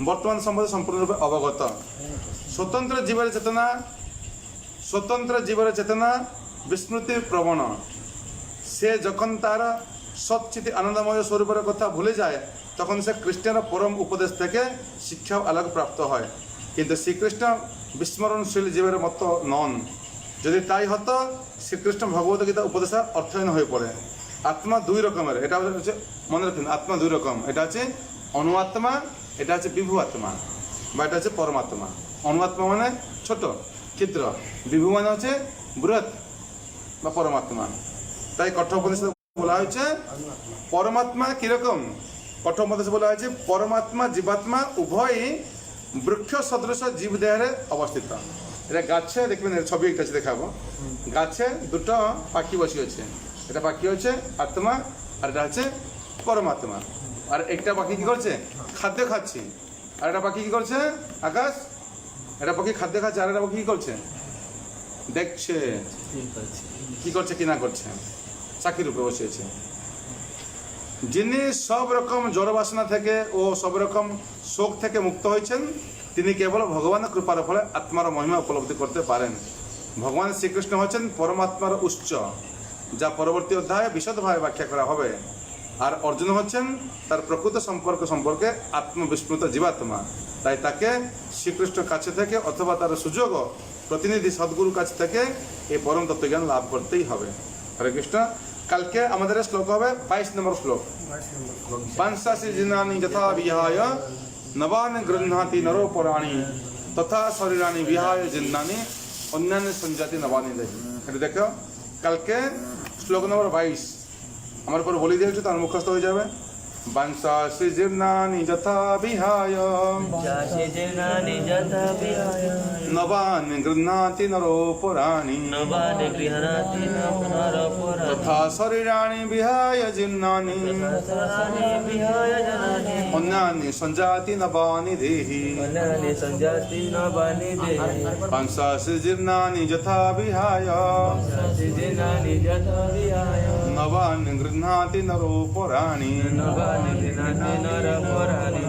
বর্তমান সম্বন্ধে সম্পূর্ণরূপে অবগত। স্বতন্ত্র জীবের চেতনা বিস্মৃতি প্রবণ, সে যখন তার সচ্চিতি আনন্দময় স্বরূপের কথা ভুলে যায় তখন সে কৃষ্ণের পরম উপদেশ থেকে শিক্ষা আলোক প্রাপ্ত হয়। কিন্তু শ্রীকৃষ্ণ বিস্মরণশীল জীবের মতো নন। যদি তাই হতো শ্রীকৃষ্ণ ভগবত গীতা উপদেশের অর্থহীন হয়ে পড়ে। আত্মা দুই রকমের, এটা হচ্ছে মনে রাখুন, আত্মা দুই রকম। এটা হচ্ছে অনুআত্মা, এটা হচ্ছে বিভু আত্মা, বা এটা হচ্ছে পরমাত্মা। অনুআত্মা মানে ছোট ক্ষুদ্র, বিভু মানে হচ্ছে বৃহৎ বা পরমাত্মা। তাই কঠোপনিষদে বলা হয়েছে পরমাত্মা কিরকম। কঠোপনিষদে বলা হয়েছে পরমাত্মা জীবাত্মা উভয়ই বৃক্ষ সদৃশ জীব দেহে অবস্থিত। এটা গাছে দেখবেন, এর ছবি একটা আছে দেখাবো। গাছে দুটো পাখি বসে আছে, এটা পাখি হচ্ছে আত্মা আর এটা হচ্ছে পরমাত্মা। আর একটা পাখি কি করছে? খাদ্য খাচ্ছে। আর একটা পাখি কি করছে? আকাশ। এটা পাখি খাদ্য খাচ্ছে, আর একটা পাখি কি করছে? দেখছে কি করছে কি না করছে, চাকির উপরে বসে আছে। যিনি সব রকম জড় বাসনা থেকে ও সব রকম শোক থেকে মুক্ত হয়েছেন তিনি কেবল ভগবানের কৃপার ফলে আত্মার মহিমা উপলব্ধি করতে পারেন। ভগবান শ্রীকৃষ্ণ হচ্ছেন পরমাত্মার উচ্চ, যা পরবর্তী অধ্যায়ে বিশদভাবে ব্যাখ্যা করা হবে। আর অর্জুন হচ্ছেন তার প্রকৃত সম্পর্কে আত্মবিস্মৃত জীবাত্মা। তাই তাকে শ্রীকৃষ্ণ কাছে থেকে অথবা তার সুযোগ প্রতিনিধি সদ্গুরুর কাছ থেকে এই পরম তত্ত্বজ্ঞান লাভ করতেই হবে। হরে কৃষ্ণ। কালকে আমাদের শ্লোক হবে 22 নম্বর শ্লোক। পাঞ্চাশি জিনানি যথা বিহায় নবান গৃহ্ণাতি নরো পরাণী তথা শরীরানি বিহায় জিন্নানি অন্যান্য সঞ্জাতি নবানি দেহি। এটা দেখো, কালকে শ্লোক নম্বর 22 আমার উপর বলি দিয়েছে, তার মুখস্থ হয়ে যাবে। বাঞ্চাশি জীর্ণানি যথা বিহায় নবান গৃহ্ণাতি নরো পরাণী তথা শরীরাণি বিহায় জীর্ণানি অন্যানি সঞ্জাতি নবানি দেহি। পাঞ্চাশি জীর্ণানি যথা বিহায় নবান গৃহ্ণাতি নরো পরাণী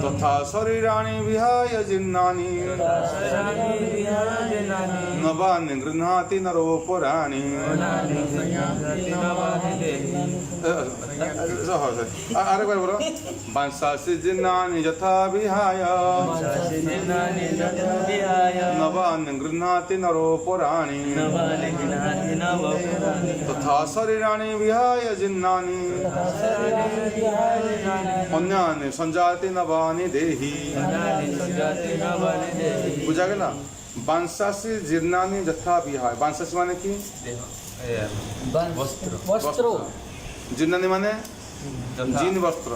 তথা শরীরাণি বিহায় জীর্ণানি নবানি গৃহ্ণাতি নরো পরাণী। আরেকবার বলো। বাঞ্চাশি জীর্ণানি যথা বিহায় নবানি গৃহ্ণাতি নরো পরাণী তথা শরীরাণি বিহায় জীর্ণানি অন্যান্য সঞ্জাতি নবানি দেহি। বুঝা গেল? বাঞ্চাশি জীর্ণানি যথা বিহায়। বাঞ্চাশি মানে কি? বস্ত্র। জীর্ণানি মানে জিন বস্ত্র।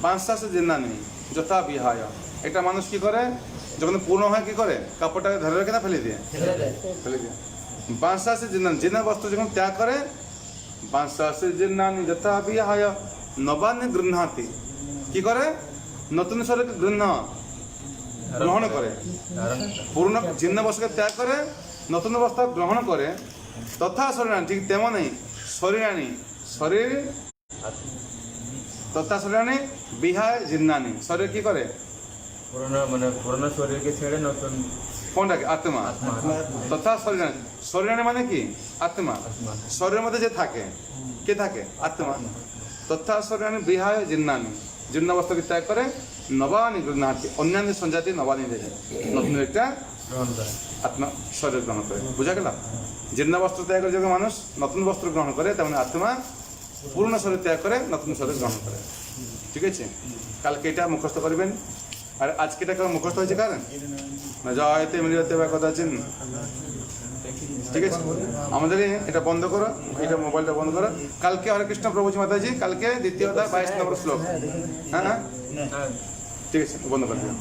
বাঞ্চাশি জীর্ণানি যথা বিহায়। একটা মানুষ কি করে যখন পূর্ণ হয় কি করে? কাপড়টাকে ধরে রেখে না ফেলে দিয়ে? ফেলে দিয়ে। বাঞ্চাশি জীর্ণানি, জিন বস্ত্র যখন ত্যাগ করে, বাঞ্চাশি জীর্ণানি যথা বিহায় নবানি গৃহ্ণাতি, কি করে? নতুন শরীরকে গ্রহণ করে, পুরনো জীর্ণ বস্ত্রকে ত্যাগ করে নতুন বস্ত্র গ্রহণ করে। তথা শরীরানি, ঠিক তেমনই শরীরানি, শরীর তথা শরীরানি বিহায় জীর্ণানি, শরীর কি করে? পুরনো শরীরকে ছেড়ে নতুন কোনটাকে? আত্মা। তথা শরীরানি, শরীরানি মানে কি? আত্মা। শরীরের মধ্যে যে থাকে, কে থাকে? আত্মা। তথা শরীরানি বিহায় জীর্ণানি, জীর্ণ বস্ত্রকে ত্যাগ করে নবানি গৃহ্ণাতি অন্যান্য সঞ্জাতি নবানি দেহে, নতুন একটা আত্মা শরীর গ্রহণ করে। বুঝা গেল? জীর্ণ বস্ত্র ত্যাগ করে যখন মানুষ নতুন বস্ত্র গ্রহণ করে, তেমন আত্মা পুরনো শরীর ত্যাগ করে নতুন শরীর গ্রহণ করে। ঠিক আছে? কালকে এটা মুখস্থ করবেন। আর আজকে এটা কেমন মুখস্থ হয়েছে? কারণ না জয়তে মিলিতে বা কথা আছেন। ঠিক আছে, আমাদের এটা বন্ধ করো, এটা মোবাইলটা বন্ধ করো। কালকে হরে কৃষ্ণ প্রভুজি মাতাজি, কালকে দ্বিতীয় অধ্যায় 22 নম্বর শ্লোক। হ্যাঁ, ঠিক আছে, বন্ধ করে দিও।